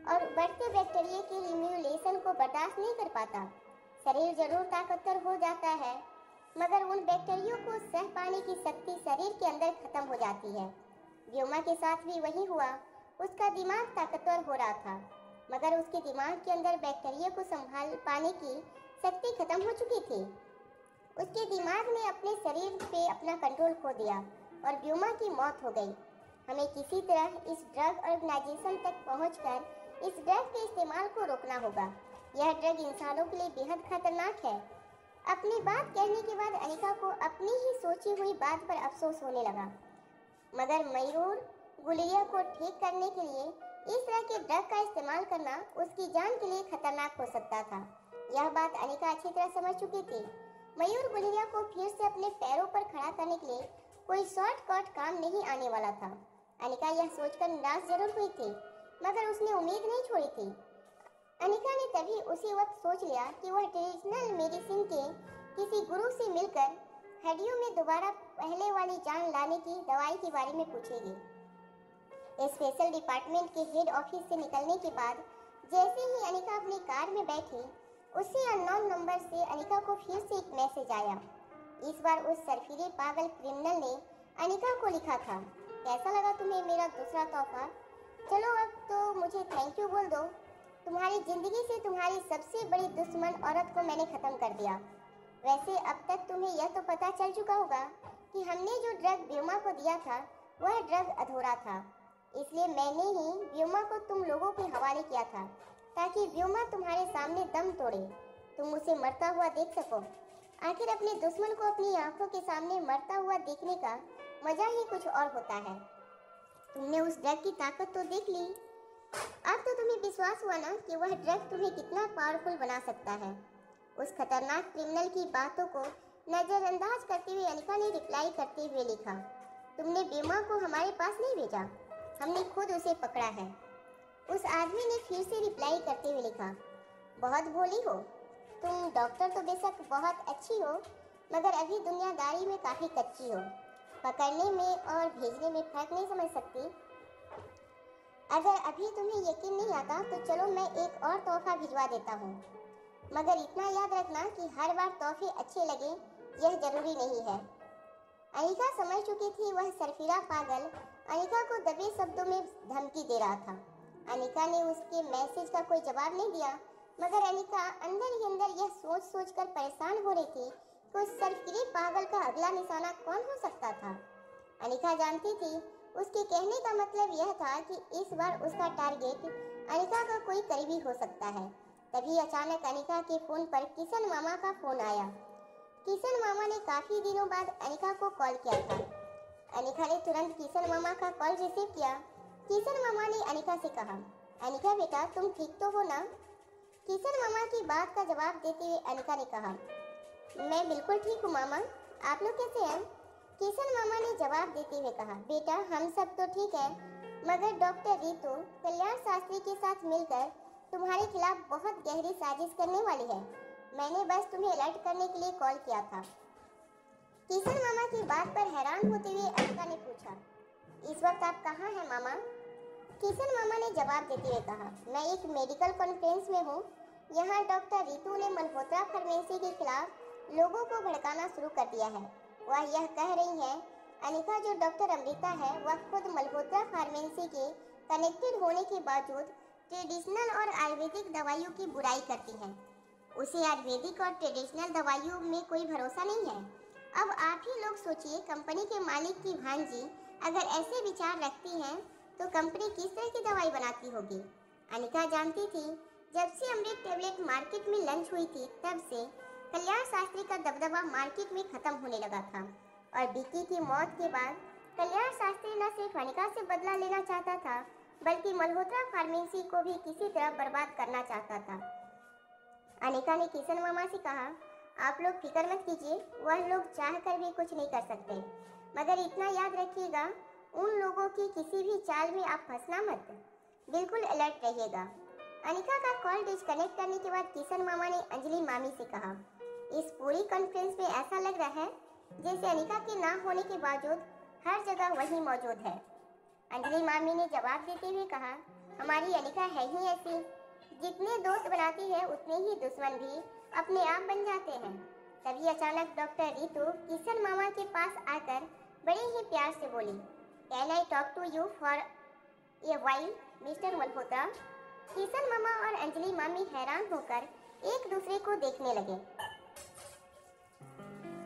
और बढ़ते बैक्टीरिया के इम्यूलेशन को बर्दाश्त नहीं कर पाता। शरीर जरूर ताकतवर हो जाता है, मगर उन बैक्टीरिया को सह पाने की शक्ति शरीर के अंदर खत्म हो जाती है। व्योमा के साथ भी वही हुआ। उसका दिमाग ताकतवर हो रहा था, मगर उसके दिमाग के अंदर बैक्टीरिया को संभाल पाने की शक्ति खत्म हो चुकी थी। उसके दिमाग ने अपने शरीर पे अपना कंट्रोल खो दिया और व्योमा की मौत हो गई। हमें किसी तरह इस ड्रग ऑर्गेनाइजेशन तक पहुंचकर इस ड्रग के इस्तेमाल को रोकना होगा। यह ड्रग इंसानों के लिए बेहद खतरनाक है। अपनी बात कहने के बाद अनिका को अपनी ही सोची हुई बात पर अफसोस होने लगा, मगर मयूर गुलिया को ठीक करने के लिए इस तरह के ड्रग का इस्तेमाल करना उसकी जान के लिए खतरनाक हो सकता था। यह बात अनिका अच्छी तरह समझ चुकी थी। मयूर गुलिया को फिर से अपने पैरों पर खड़ा करने के लिए कोई शॉर्टकट काम नहीं आने वाला था। अनिका यह सोचकर निराश जरूर हुई थी, मगर उसने उम्मीद नहीं छोड़ी थी। अनिका ने तभी उसी वक्त सोच लिया कि वह ट्रेडिशनल मेडिसिन के किसी गुरु से मिलकर हड्डियों में दोबारा पहले वाली जान लाने की दवाई के बारे में पूछेगी। स्पेशल डिपार्टमेंट के हेड ऑफिस से निकलने के बाद जैसे ही अनिका अपनी कार में बैठी, उसी अननोन नंबर से अनिका को फिर से एक मैसेज आया। इस बार उस सरफिरे पागल क्रिमिनल ने अनिका को लिखा था, कैसा लगा तुम्हें मेरा दूसरा तोहफा? चलो अब तो मुझे थैंक यू बोल दो। तुम्हारी जिंदगी से तुम्हारी सबसे बड़ी दुश्मन औरत को मैंने खत्म कर दिया। वैसे अब तक तुम्हें यह तो पता चल चुका होगा कि हमने जो ड्रग व्योमा को दिया था वह ड्रग अधूरा था, इसलिए मैंने ही व्योमा को तुम लोगों के हवाले किया था ताकि व्योमा तुम्हारे सामने दम तोड़े, तुम उसे मरता हुआ देख सको। आखिर अपने दुश्मन को अपनी आंखों के सामने मरता हुआ देखने का मजा ही कुछ और होता है। तुमने उस ड्रग की ताकत तो देख ली, अब तो तुम्हें विश्वास हुआ ना कि वह ड्रग तुम्हें कितना पावरफुल बना सकता है। उस खतरनाक क्रिमिनल की बातों को नजरअंदाज करते हुए अनिका ने रिप्लाई करते हुए लिखा, तुमने व्योमा को हमारे पास नहीं भेजा, हमने खुद उसे पकड़ा है। उस आदमी ने फिर से रिप्लाई करते हुए लिखा, बहुत भोली हो तुम, डॉक्टर तो बेशक बहुत अच्छी हो मगर अभी दुनियादारी में काफ़ी कच्ची हो, पकड़ने में और भेजने में फर्क नहीं समझ सकती। अगर अभी तुम्हें यकीन नहीं आता तो चलो मैं एक और तोहफा भिजवा देता हूँ, मगर इतना याद रखना कि हर बार तोहफे अच्छे लगे यह जरूरी नहीं है। अनिका समझ चुकी थी वह सरफिरा पागल अनिका को दबे शब्दों में धमकी दे रहा था। अनिका ने उसके मैसेज का कोई जवाब नहीं दिया, मगर अनिका अंदर ही अंदर यह सोच कर परेशान हो रही थी कि उस सरफिरे पागल का अगला निशाना कौन हो सकता था। अनिका जानती थी उसके कहने का मतलब यह था कि इस बार उसका टारगेट अनिका का कोई करीबी हो सकता है। तभी अचानक अनिका के फोन पर किशन मामा का फोन आया। किशन मामा ने काफी दिनों बाद अनिका को कॉल किया था। अनिका ने तुरंत किशन मामा का कॉल रिसीव किया। किशन मामा ने अनिका से कहा, अनिका बेटा तुम ठीक तो हो ना? किशन मामा की बात का जवाब देते हुए अनिका ने कहा, मैं बिल्कुल ठीक हूँ मामा, आप लोग कैसे हैं? किशन मामा ने जवाब देते हुए कहा, बेटा हम सब तो ठीक है, मगर डॉक्टर रीतू कल्याण शास्त्री के साथ मिलकर तुम्हारे खिलाफ बहुत गहरी साजिश करने वाली है। मैंने बस तुम्हें अलर्ट करने के लिए कॉल किया था। किशन मामा की बात पर हैरान होते हुए अनिका ने पूछा, इस वक्त आप कहाँ हैं मामा? किशन मामा ने जवाब देते हुए कहा, मैं एक मेडिकल कॉन्फ्रेंस में हूँ। यहाँ डॉक्टर रीतू ने मल्होत्रा फार्मेसी के खिलाफ लोगों को भड़काना शुरू कर दिया है। वह यह कह रही है अनिका जो डॉक्टर अमृता है वह खुद मल्होत्रा फार्मेसी के कनेक्टेड होने के बावजूद ट्रेडिशनल और आयुर्वेदिक दवाइयों की बुराई करती है। उसे आयुर्वेदिक और ट्रेडिशनल दवाइयों में कोई भरोसा नहीं है। अब आप ही लोग सोचिए, कंपनी के मालिक की भांजी अगर ऐसे विचार रखती हैं तो कंपनी किस तरह की दवाई बनाती होगी। अनिका जानती थी जब से अमृत टेबलेट मार्केट में लॉन्च हुई थी तब से कल्याण शास्त्री का दबदबा मार्केट में खत्म होने लगा था, और विक्की की मौत के बाद कल्याण शास्त्री न सिर्फ अनिका से बदला लेना चाहता था बल्कि मल्होत्रा फार्मेसी को भी किसी तरह बर्बाद करना चाहता था। अनिका ने किशन मामा से कहा, आप लोग फिक्र मत कीजिए, वह लोग चाह कर भी कुछ नहीं कर सकते, मगर इतना याद रखिएगा उन लोगों की किसी भी चाल में आप फंसना मत, बिल्कुल अलर्ट रहिएगा। अनिका का कॉल डिस्कनेक्ट करने के बाद किशन मामा ने अंजलि मामी से कहा, इस पूरी कॉन्फ्रेंस में ऐसा लग रहा है जैसे अनिका के ना होने के बावजूद हर जगह वही मौजूद है। अंजलि मामी ने जवाब देते हुए कहा, हमारी अनिका है ही ऐसी, जितने दोस्त बनाती है उतने ही दुश्मन भी अपने आप बन जाते हैं। तभी अचानक डॉक्टर रीतू किशन मामा के पास आकर बड़े ही प्यार से बोली, can I talk to you for a while mister Malhotra? Kishan मामा और अंजलि मामी हैरान होकर एक दूसरे को देखने लगे।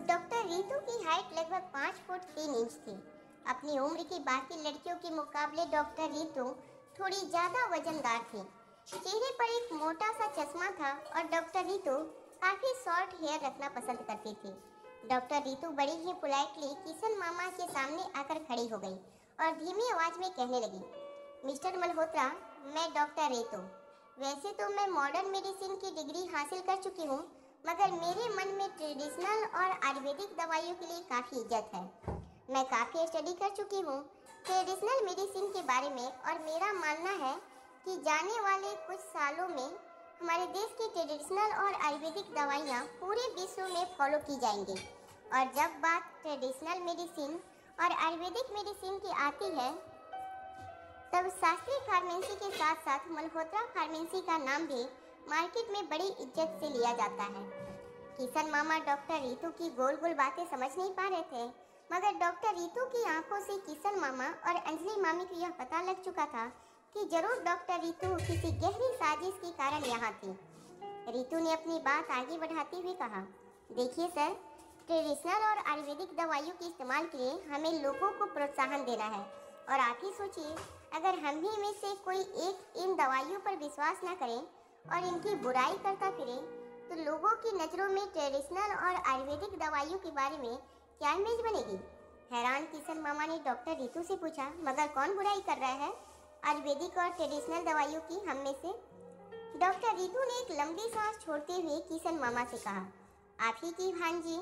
डॉक्टर रीतू की हाइट लगभग 5 फुट 3 इंच थी। अपनी उम्र की बाकी लड़कियों के मुकाबले डॉक्टर रीतू थोड़ी ज्यादा वजनदार थी। चेहरे पर एक मोटा सा चश्मा था और डॉक्टर रीतू काफी शॉर्ट हेयर रखना पसंद करती थी। डॉक्टर रीतू बड़ी ही पोलाइटली किशन मामा के सामने आकर खड़ी हो गई और धीमी आवाज में कहने लगी, मिस्टर मल्होत्रा, मैं डॉक्टर रीतू। वैसे तो मैं मॉडर्न मेडिसिन की डिग्री हासिल कर चुकी हूँ, मगर मेरे मन में ट्रेडिशनल और आयुर्वेदिक दवाइयों के लिए काफ़ी इज्जत है। मैं काफ़ी स्टडी कर चुकी हूँ ट्रेडिशनल मेडिसिन के बारे में, और मेरा मानना है कि जाने वाले कुछ सालों में हमारे देश की ट्रेडिशनल और आयुर्वेदिक दवाइयाँ पूरे विश्व में फॉलो की जाएंगी। और जब बात ट्रेडिशनल मेडिसिन और आयुर्वेदिक मेडिसिन की आती है, तब शास्त्रीय फार्मेसी के साथ साथ मल्होत्रा फार्मेसी का नाम भी मार्केट में बड़ी इज्जत से लिया जाता है। किशन मामा डॉक्टर रितु की गोल गोल बातें समझ नहीं पा रहे थे, मगर डॉक्टर रितु की आंखों से किशन मामा और अंजलि मामी को यह पता लग चुका था कि जरूर डॉक्टर रितु किसी गहरी साजिश के कारण यहाँ थी। रितु ने अपनी बात आगे बढ़ाते हुए कहा, देखिए सर, ट्रेडिशनल और आयुर्वेदिक दवाइयों के इस्तेमाल के लिए हमें लोगों को प्रोत्साहन देना है। और आप ही सोचिए, अगर हम भी में से कोई एक इन दवाइयों पर विश्वास न करे और इनकी बुराई करता फिरे, तो लोगों की नज़रों में ट्रेडिशनल और आयुर्वेदिक दवाइयों के बारे में क्या इमेज बनेगी। हैरान किशन मामा ने डॉक्टर रितु से पूछा, मगर कौन बुराई कर रहा है आयुर्वेदिक और ट्रेडिशनल दवाइयों की हम में से? डॉक्टर रितु ने एक लंबी सांस छोड़ते हुए किशन मामा से कहा, आप ही की भांजी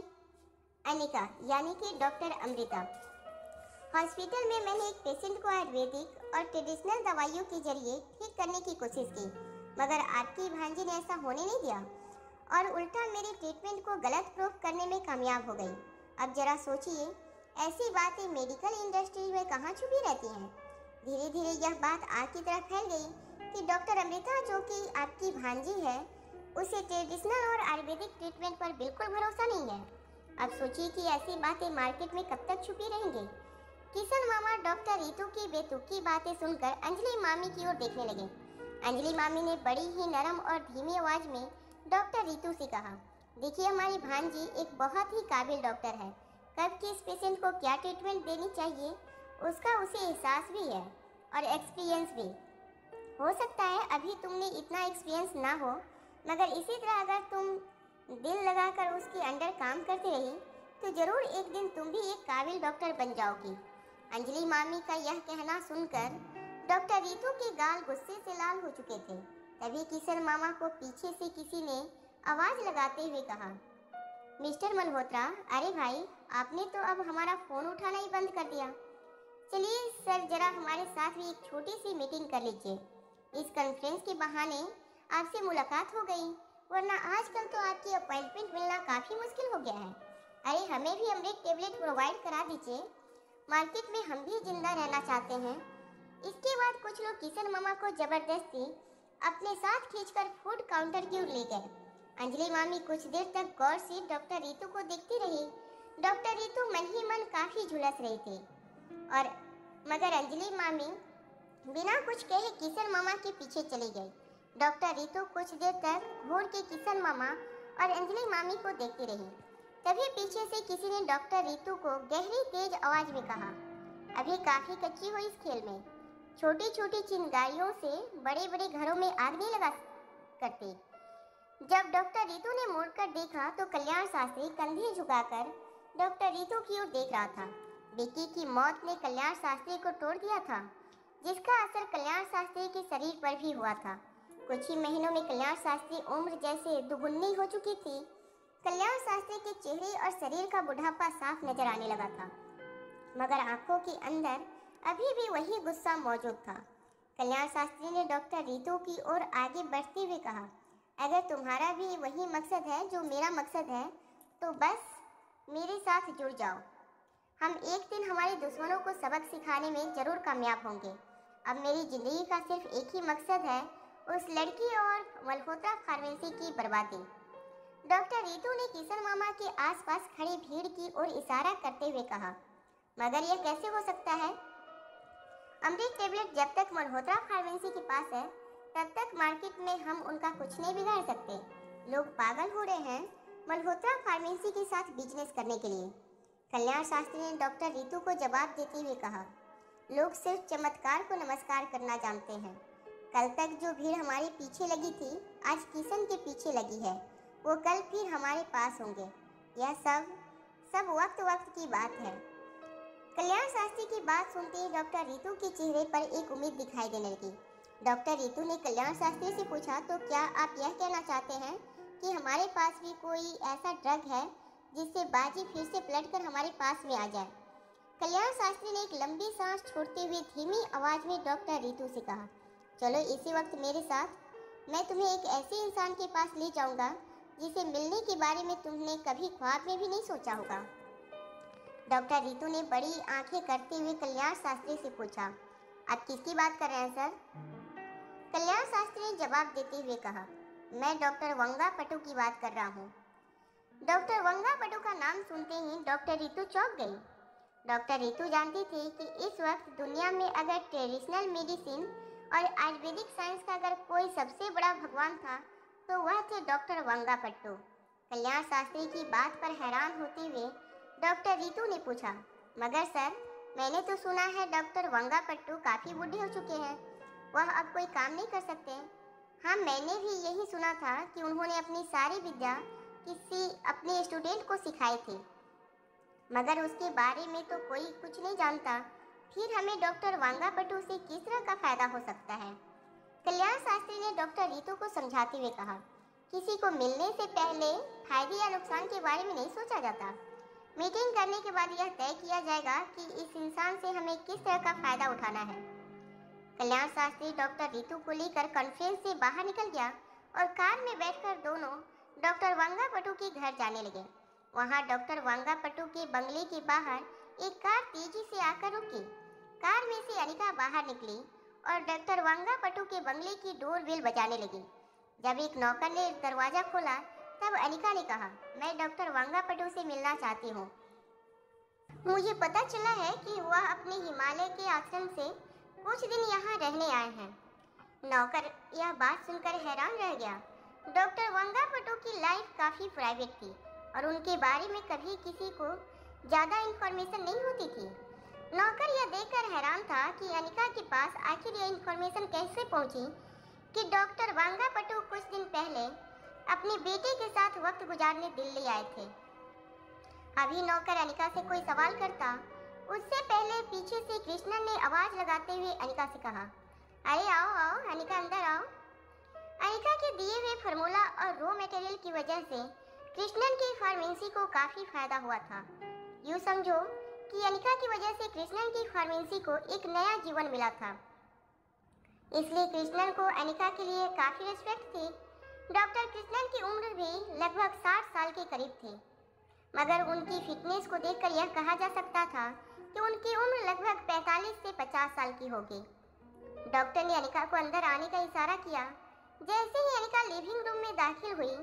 अनिका यानी कि डॉक्टर अमृता। हॉस्पिटल में मैंने एक पेशेंट को आयुर्वेदिक और ट्रेडिशनल दवाइयों के जरिए ठीक करने की कोशिश की, मगर आपकी भांजी ने ऐसा होने नहीं दिया और उल्टा मेरे ट्रीटमेंट को गलत प्रूफ करने में कामयाब हो गई। अब जरा सोचिए, ऐसी बातें मेडिकल इंडस्ट्री में कहाँ छुपी रहती हैं। धीरे धीरे यह बात आग की तरह फैल गई कि डॉक्टर अमृता, जो कि आपकी भांजी है, उसे ट्रेडिशनल और आयुर्वेदिक ट्रीटमेंट पर बिल्कुल भरोसा नहीं है। अब सोचिए कि ऐसी बातें मार्केट में कब तक छुपी रहेंगी। किशन मामा डॉक्टर रितु की बेतुकी बातें सुनकर अंजलि मामी की ओर देखने लगे। अंजलि मामी ने बड़ी ही नरम और धीमी आवाज में डॉक्टर रितु से कहा, देखिए, हमारी भांजी एक बहुत ही काबिल डॉक्टर है। कब किस पेशेंट को क्या ट्रीटमेंट देनी चाहिए उसका उसे एहसास भी है और एक्सपीरियंस भी। हो सकता है अभी तुमने इतना एक्सपीरियंस ना हो, मगर इसी तरह अगर तुम दिल लगाकर उसके अंडर काम करती रही तो जरूर एक दिन तुम भी एक काबिल डॉक्टर बन जाओगी। अंजलि मामी का यह कहना सुनकर डॉक्टर रितु के गाल गुस्से से लाल हो चुके थे। तभी किशन मामा को पीछे से किसी ने आवाज लगाते हुए कहा, मिस्टर मल्होत्रा, अरे भाई, आपने तो अब हमारा फोन उठाना ही बंद कर दिया। चलिए सर, जरा हमारे साथ भी एक छोटी सी मीटिंग कर लीजिए। इस कॉन्फ्रेंस के बहाने आपसे मुलाकात हो गई, वरना आजकल तो आपकी अपॉइंटमेंट मिलना काफ़ी मुश्किल हो गया है। अरे हमें भी अमृत टेबलेट प्रोवाइड करा दीजिए, मार्केट में हम भी जिंदा रहना चाहते हैं। इसके बाद कुछ लोग किशन मामा को जबरदस्ती अपने साथ खींचकर फूड काउंटर की ओर ले गए। अंजलि मामी कुछ देर तक गौर से डॉक्टर रितु को देखती रही। डॉक्टर रितु मन ही मन काफी झुलस रही थी और मगर अंजलि मामी बिना कुछ कहे किशन मामा के पीछे चली गई। डॉक्टर रितु कुछ देर तक घूर के किशन मामा और अंजलि मामी को देखती रही। तभी पीछे से किसी ने डॉक्टर रितु को गहरी तेज आवाज में कहा, अभी काफी कच्ची हो इस खेल में। छोटी छोटी चिंगारियों से बड़े बड़े घरों में आग नहीं लगा करते। जब डॉक्टर रितु ने मुड़कर देखा तो कल्याण शास्त्री कंधे झुकाकर डॉक्टर रितु की ओर देख रहा था। विक्की की मौत ने कल्याण शास्त्री को तोड़ दिया था, जिसका असर कल्याण शास्त्री के शरीर पर भी हुआ था। कुछ ही महीनों में कल्याण शास्त्री उम्र जैसे दुगुनी हो चुकी थी। कल्याण शास्त्री के चेहरे और शरीर का बुढ़ापा साफ नजर आने लगा था, मगर आंखों के अंदर अभी भी वही गुस्सा मौजूद था। कल्याण शास्त्री ने डॉक्टर रितु की ओर आगे बढ़ते हुए कहा, अगर तुम्हारा भी वही मकसद है जो मेरा मकसद है, तो बस मेरे साथ जुड़ जाओ। हम एक दिन हमारे दुश्मनों को सबक सिखाने में जरूर कामयाब होंगे। अब मेरी जिंदगी का सिर्फ एक ही मकसद है, उस लड़की और मल्होत्रा फार्मेसी की बर्बादी। डॉक्टर रितु ने किशन मामा के आसपास खड़ी भीड़ की ओर इशारा करते हुए कहा, मगर यह कैसे हो सकता है? अमृत टेबलेट जब तक मल्होत्रा फार्मेसी के पास है, तब तक मार्केट में हम उनका कुछ नहीं बिगाड़ सकते। लोग पागल हो रहे हैं मल्होत्रा फार्मेसी के साथ बिजनेस करने के लिए। कल्याण शास्त्री ने डॉक्टर रितु को जवाब देते हुए कहा, लोग सिर्फ चमत्कार को नमस्कार करना जानते हैं। कल तक जो भीड़ हमारे पीछे लगी थी, आज किशन के पीछे लगी है। वो कल फिर हमारे पास होंगे। यह सब वक्त की बात है। कल्याण शास्त्री की बात सुनते ही डॉक्टर रितु के चेहरे पर एक उम्मीद दिखाई देने लगी। डॉक्टर रितु ने कल्याण शास्त्री से पूछा, तो क्या आप यह कहना चाहते हैं कि हमारे पास भी कोई ऐसा ड्रग है जिससे बाजी फिर से पलटकर हमारे पास में आ जाए? कल्याण शास्त्री ने एक लंबी सांस छोड़ते हुए धीमी आवाज में डॉक्टर रितु से कहा, चलो इसी वक्त मेरे साथ। मैं तुम्हें एक ऐसे इंसान के पास ले जाऊंगा जिसे मिलने के बारे में तुमने कभी ख्वाब में भी नहीं सोचा होगा। डॉक्टर रितु ने बड़ी आंखें करते हुए कल्याण शास्त्री से पूछा, आप किसकी बात कर रहे हैं सर? कल्याण शास्त्री ने जवाब देते हुए कहा, मैं डॉक्टर वंगापटू की बात कर रहा हूँ। डॉक्टर वंगापटू का नाम सुनते ही डॉक्टर रितु चौंक गई। डॉक्टर रितु जानती थी कि इस वक्त दुनिया में अगर ट्रेडिशनल मेडिसिन और आयुर्वेदिक साइंस का अगर कोई सबसे बड़ा भगवान था तो वह थे डॉक्टर वंगापट्टू। कल्याण शास्त्री की बात पर हैरान होते हुए डॉक्टर रितु ने पूछा, मगर सर, मैंने तो सुना है डॉक्टर वंगापट्टू काफ़ी बूढ़े हो चुके हैं, वह अब कोई काम नहीं कर सकते। हाँ, मैंने भी यही सुना था कि उन्होंने अपनी सारी विद्या किसी अपने स्टूडेंट को सिखाई थी, मगर उसके बारे में तो कोई कुछ नहीं जानता। फिर हमें डॉक्टर वंगापट्टू से किस तरह का फायदा हो सकता है? कल्याण शास्त्री ने डॉक्टर रितु को समझाते हुए कहा, किसी को मिलने से पहले फायदे या नुकसान के बारे में नहीं सोचा जाता। मीटिंग करने के बाद यह तय किया जाएगा कि इस इंसान से हमें किस तरह का फायदा उठाना है। कल्याण शास्त्री डॉक्टर रितु को लेकर कॉन्फ्रेंस से बाहर निकल गया और कार में बैठकर दोनों डॉक्टर वंगापट्टू के घर जाने लगे। वहां डॉक्टर वंगापट्टू के बंगले के बाहर एक कार तेजी से आकर रुकी। कार में से अनिका बाहर निकली और डॉक्टर वंगापट्टू के बंगले की डोरबेल बजाने लगी। जब एक नौकर ने दरवाजा खोला तब अनिका ने कहा, मैं डॉक्टर वंगापट्टू से मिलना चाहती हूँ। मुझे पता चला है कि वह अपने हिमालय के आश्रम से कुछ दिन यहाँ रहने आए हैं। नौकर यह बात सुनकर हैरान रह गया। डॉक्टर वंगापट्टू की लाइफ काफ़ी प्राइवेट थी और उनके बारे में कभी किसी को ज़्यादा इन्फॉर्मेशन नहीं होती थी। नौकर यह देखकर हैरान था कि अनिका के पास आखिर यह इन्फॉर्मेशन कैसे पहुंची कि डॉक्टर वंगापट्टू कुछ दिन पहले अपने बेटे के साथ वक्त गुजारने दिल्ली आए थे। अभी नौकर अनिका से कोई सवाल करता उससे पहले पीछे से कृष्णन ने आवाज लगाते हुए अनिका से कहा, अरे आओ आओ अनिका, अंदर आओ। अनिका के दिए हुए फार्मूला और रॉ मटेरियल की वजह से कृष्णन की फार्मेसी को काफी फायदा हुआ था। यूँ समझो कि अनिका की वजह से कृष्णन की फार्मेसी को एक नया जीवन मिला था। इसलिए कृष्णन को अनिका के लिए काफी रिस्पेक्ट थी। डॉक्टर कृष्णन की उम्र भी लगभग 60 साल के करीब थी, मगर उनकी फिटनेस को देखकर यह कहा जा सकता था कि उनकी उम्र लगभग 45 से 50 साल की होगी। डॉक्टर ने अनिका को अंदर आने का इशारा किया। जैसे ही अनिका लिविंग रूम में दाखिल हुई,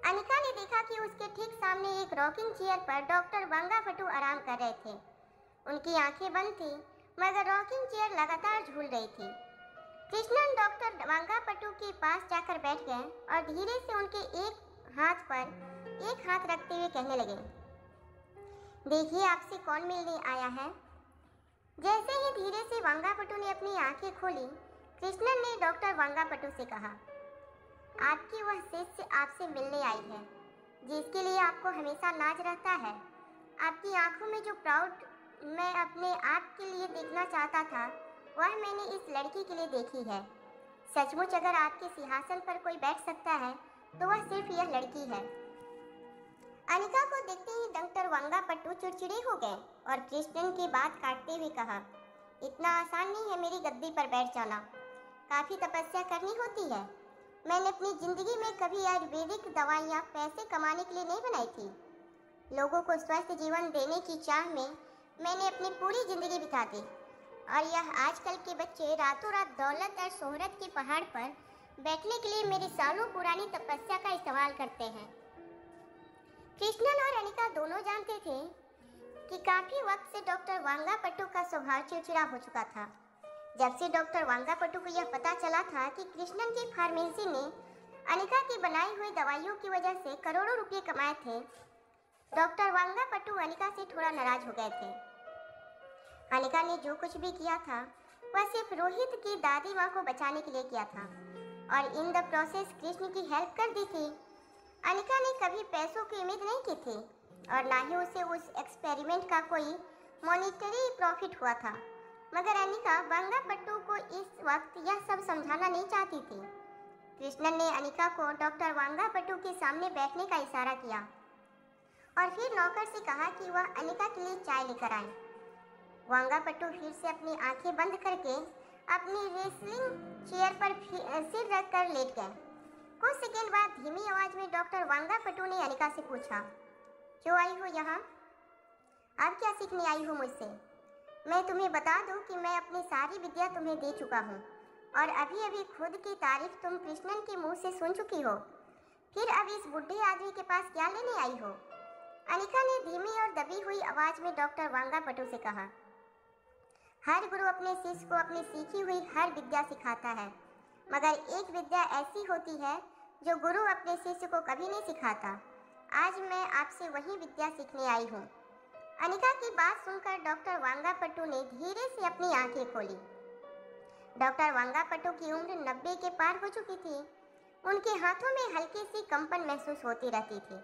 अनिका ने देखा कि उसके ठीक सामने एक रॉकिंग चेयर पर डॉक्टर वंगापट्टू आराम कर रहे थे। उनकी आंखें बंद थी, मगर रॉकिंग चेयर लगातार झूल रही थी। कृष्णन डॉक्टर वंगापट्टू के पास जाकर बैठ गए और धीरे से उनके एक हाथ पर एक हाथ रखते हुए कहने लगे, देखिए आपसे कौन मिलने आया है। जैसे ही धीरे से वंगापट्टू ने अपनी आंखें खोली, कृष्णन ने डॉक्टर वंगापट्टू से कहा, आपकी वह शिष्य आपसे मिलने आई है जिसके लिए आपको हमेशा नाज रहता है। आपकी आंखों में जो प्राउड मैं अपने आप के लिए देखना चाहता था वह मैंने इस लड़की के लिए देखी है। सचमुच अगर आपके सिंहासन पर कोई बैठ सकता है तो वह सिर्फ यह लड़की है। अनिका को देखते ही डॉक्टर वंगापट्टू चिड़चिड़े हो गए और कृष्णन की बात काटते हुए कहा, इतना आसान नहीं है मेरी गद्दी पर बैठ जाना, काफ़ी तपस्या करनी होती है। मैंने अपनी ज़िंदगी में कभी आयुर्वेदिक दवाइयाँ पैसे कमाने के लिए नहीं बनाई थी। लोगों को स्वस्थ जीवन देने की चाह में मैंने अपनी पूरी ज़िंदगी बिता दी, और यह आजकल के बच्चे रातों रात दौलत और शोहरत के पहाड़ पर बैठने के लिए मेरी सालों पुरानी तपस्या का इस्तेमाल करते हैं। कृष्णन और अनिका दोनों जानते थे कि काफ़ी वक्त से डॉक्टर वंगापट्टू का स्वभाव चिड़चिड़ा हो चुका था। जब से डॉक्टर वंगापट्टू को यह पता चला था कि कृष्णन की फार्मेसी ने अनिका की बनाई हुई दवाइयों की वजह से करोड़ों रुपए कमाए थे, डॉक्टर वंगापट्टू अनिका से थोड़ा नाराज हो गए थे। अनिका ने जो कुछ भी किया था वह सिर्फ रोहित की दादी माँ को बचाने के लिए किया था और इन द प्रोसेस कृष्ण की हेल्प कर दी थी। अनिका ने कभी पैसों की उम्मीद नहीं की थी और ना ही उसे उस एक्सपेरिमेंट का कोई मॉनिटरी प्रॉफिट हुआ था, मगर अनिका वंगापट्टू को इस वक्त यह सब समझाना नहीं चाहती थी। कृष्णन ने अनिका को डॉक्टर वंगापट्टू के सामने बैठने का इशारा किया और फिर नौकर से कहा कि वह अनिका के लिए चाय लेकर आए। वंगापट्टू फिर से अपनी आंखें बंद करके अपनी रेसलिंग चेयर पर सिर रखकर लेट गए। कुछ सेकंड बाद धीमी आवाज में डॉक्टर वांगापट्टू ने अनिका से पूछा, क्यों आई हो यहाँ? अब क्या सीखने आई हो मुझसे? मैं तुम्हें बता दूं कि मैं अपनी सारी विद्या तुम्हें दे चुका हूँ और अभी अभी खुद की तारीफ तुम कृष्णन के मुंह से सुन चुकी हो। फिर अब इस बुढ़े आदमी के पास क्या लेने आई हो? अनिका ने धीमी और दबी हुई आवाज में डॉक्टर वांगापट्टू से कहा, हर गुरु अपने शिष्य को अपनी सीखी हुई हर विद्या सिखाता है, मगर एक विद्या ऐसी होती है जो गुरु अपने शिष्य को कभी नहीं सिखाता। आज मैं आपसे वही विद्या सीखने आई हूँ। अनिका की बात सुनकर डॉक्टर वांगापट्टू ने धीरे से अपनी आंखें खोली। डॉक्टर वांगापट्टू की उम्र 90 के पार हो चुकी थी। उनके हाथों में हल्की सी कंपन महसूस होती रहती थी।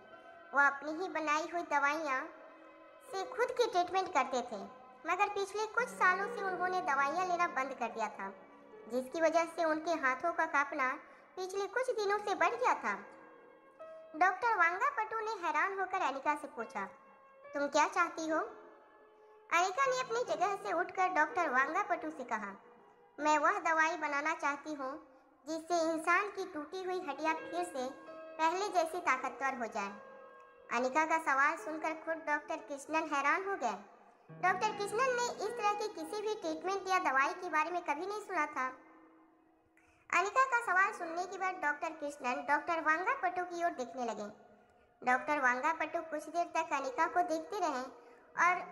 वो अपनी ही बनाई हुई दवाइयाँ से खुद की ट्रीटमेंट करते थे, मगर पिछले कुछ सालों से उन्होंने दवाइयाँ लेना बंद कर दिया था, जिसकी वजह से उनके हाथों का कांपना पिछले कुछ दिनों से बढ़ गया था। डॉक्टर वांगापट्टू ने हैरान होकर अनिका से पूछा, तुम क्या चाहती हो? अनिका ने अपनी जगह से उठकर डॉक्टर वांगापट्टू से कहा, मैं वह दवाई बनाना चाहती हूँ जिससे इंसान की टूटी हुई हड्डियाँ फिर से पहले जैसी ताकतवर हो जाए। अनिका का सवाल सुनकर खुद डॉक्टर कृष्णन हैरान हो गए। डॉक्टर कृष्णन ने इस तरह की किसी भी ट्रीटमेंट या दवाई के बारे में कभी नहीं सुना था। अनिका का सवाल सुनने के बाद डॉक्टर कृष्णन डॉक्टर वांगापट्टू की ओर देखने लगे। डॉक्टर वांगापट्टू कुछ देर तक अनिका को देखते रहे और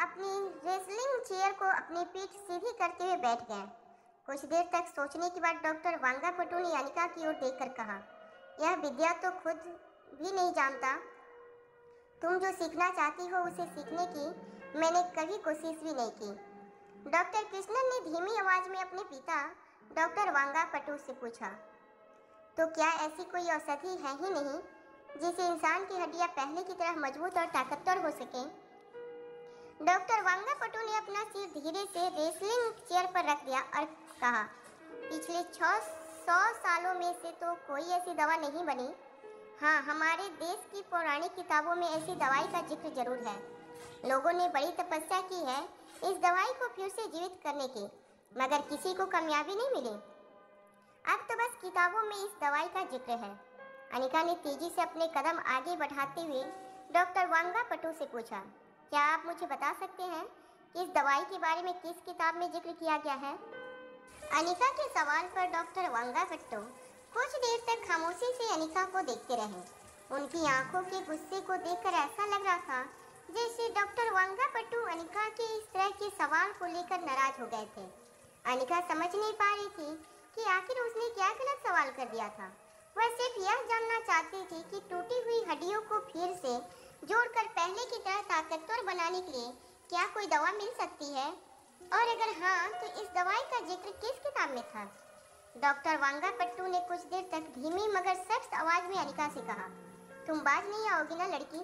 अपनी रेसलिंग चेयर को अपनी पीठ सीधी करते हुए बैठ गए। कुछ देर तक सोचने के बाद डॉक्टर वांगापट्टू ने अनिका की ओर देखकर कहा, यह विद्या तो खुद भी नहीं जानता। तुम जो सीखना चाहती हो उसे सीखने की मैंने कभी कोशिश भी नहीं की। डॉक्टर कृष्णन ने धीमी आवाज में अपने पिता डॉक्टर वांगापट्टू से पूछा, तो क्या ऐसी कोई औषधि है ही नहीं जिससे इंसान की हड्डियां पहले की तरह मजबूत और ताकतवर हो सके? डॉक्टर वांगापट्टू ने अपना सिर धीरे से रेसलिंग चेयर पर रख दिया और कहा, पिछले 600 सालों में से तो कोई ऐसी दवा नहीं बनी। हाँ, हमारे देश की पौराणिक किताबों में ऐसी दवाई का जिक्र जरूर है। लोगों ने बड़ी तपस्या की है इस दवाई को फिर से जीवित करने की, मगर किसी को कामयाबी नहीं मिली। अब तो बस किताबों में इस दवाई का जिक्र है। अनिका ने तेजी से अपने कदम आगे बढ़ाते हुए डॉक्टर वांगापट्टू से पूछा, क्या आप मुझे बता सकते हैं कि इस दवाई के बारे में किस किताब में जिक्र किया गया है? अनिका के सवाल पर डॉक्टर वांगापट्टू कुछ देर तक खामोशी से अनिका को देखते रहे। उनकी आंखों के गुस्से को देखकर ऐसा लग रहा था जैसे डॉक्टर वांगापट्टू अनिका के इस तरह के सवाल को लेकर नाराज हो गए थे। अनिका समझ नहीं पा रही थी कि आखिर उसने क्या गलत सवाल कर दिया था। वह सिर्फ यह जानना चाहती थी कि टूटी हुई हड्डियों को फिर से जोड़कर पहले की तरह ताकतवर बनाने के लिए क्या कोई दवा मिल सकती है, और अगर हाँ तो इस दवाई का जिक्र किस किताब में था? डॉक्टर वांगापट्टू ने कुछ देर तक धीमी मगर सख्त आवाज में अनिका से कहा, तुम बाज नहीं आओगी ना लड़की?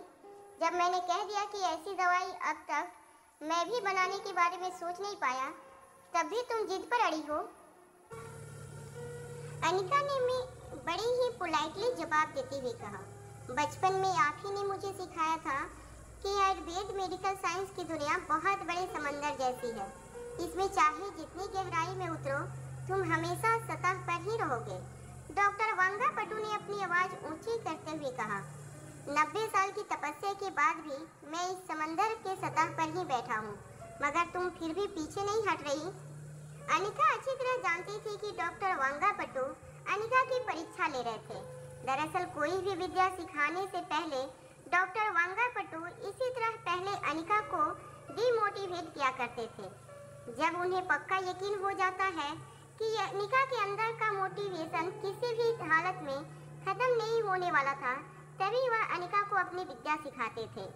जब मैंने कह दिया कि ऐसी दवाई अब तक मैं भी बनाने के बारे में सोच नहीं पाया, तब भी तुम जिद पर अड़ी हो। अनिका ने बड़ी ही पोलाइटली जवाब देते हुए कहा, बचपन में आप ही ने मुझे सिखाया था कि आयुर्वेद मेडिकल साइंस की दुनिया बहुत बड़े समंदर जैसी है। इसमें चाहे जितनी गहराई में उतरो, तुम हमेशा सतह पर ही रहोगे। डॉक्टर वांगापट्टू ने अपनी आवाज ऊंची करते हुए कहा, 90 साल की तपस्या के बाद भी मैं इस समंदर के सतह पर ही बैठा हूँ, मगर तुम फिर भी पीछे नहीं हट रही। अनिका अच्छी तरह जानती थी कि डॉक्टर वांगापट्टू अनिका की परीक्षा ले रहे थे। दरअसल कोई भी विद्या सिखाने से पहले डॉक्टर वांगापट्टू इसी तरह पहले अनिका को डिमोटिवेट किया करते थे। जब उन्हें पक्का यकीन हो जाता है कि अनिका के अंदर का मोटिवेशन किसी भी हालत में खत्म नहीं होने वाला था, तभी वह अनिका को अपनी विद्या सिखाते थे।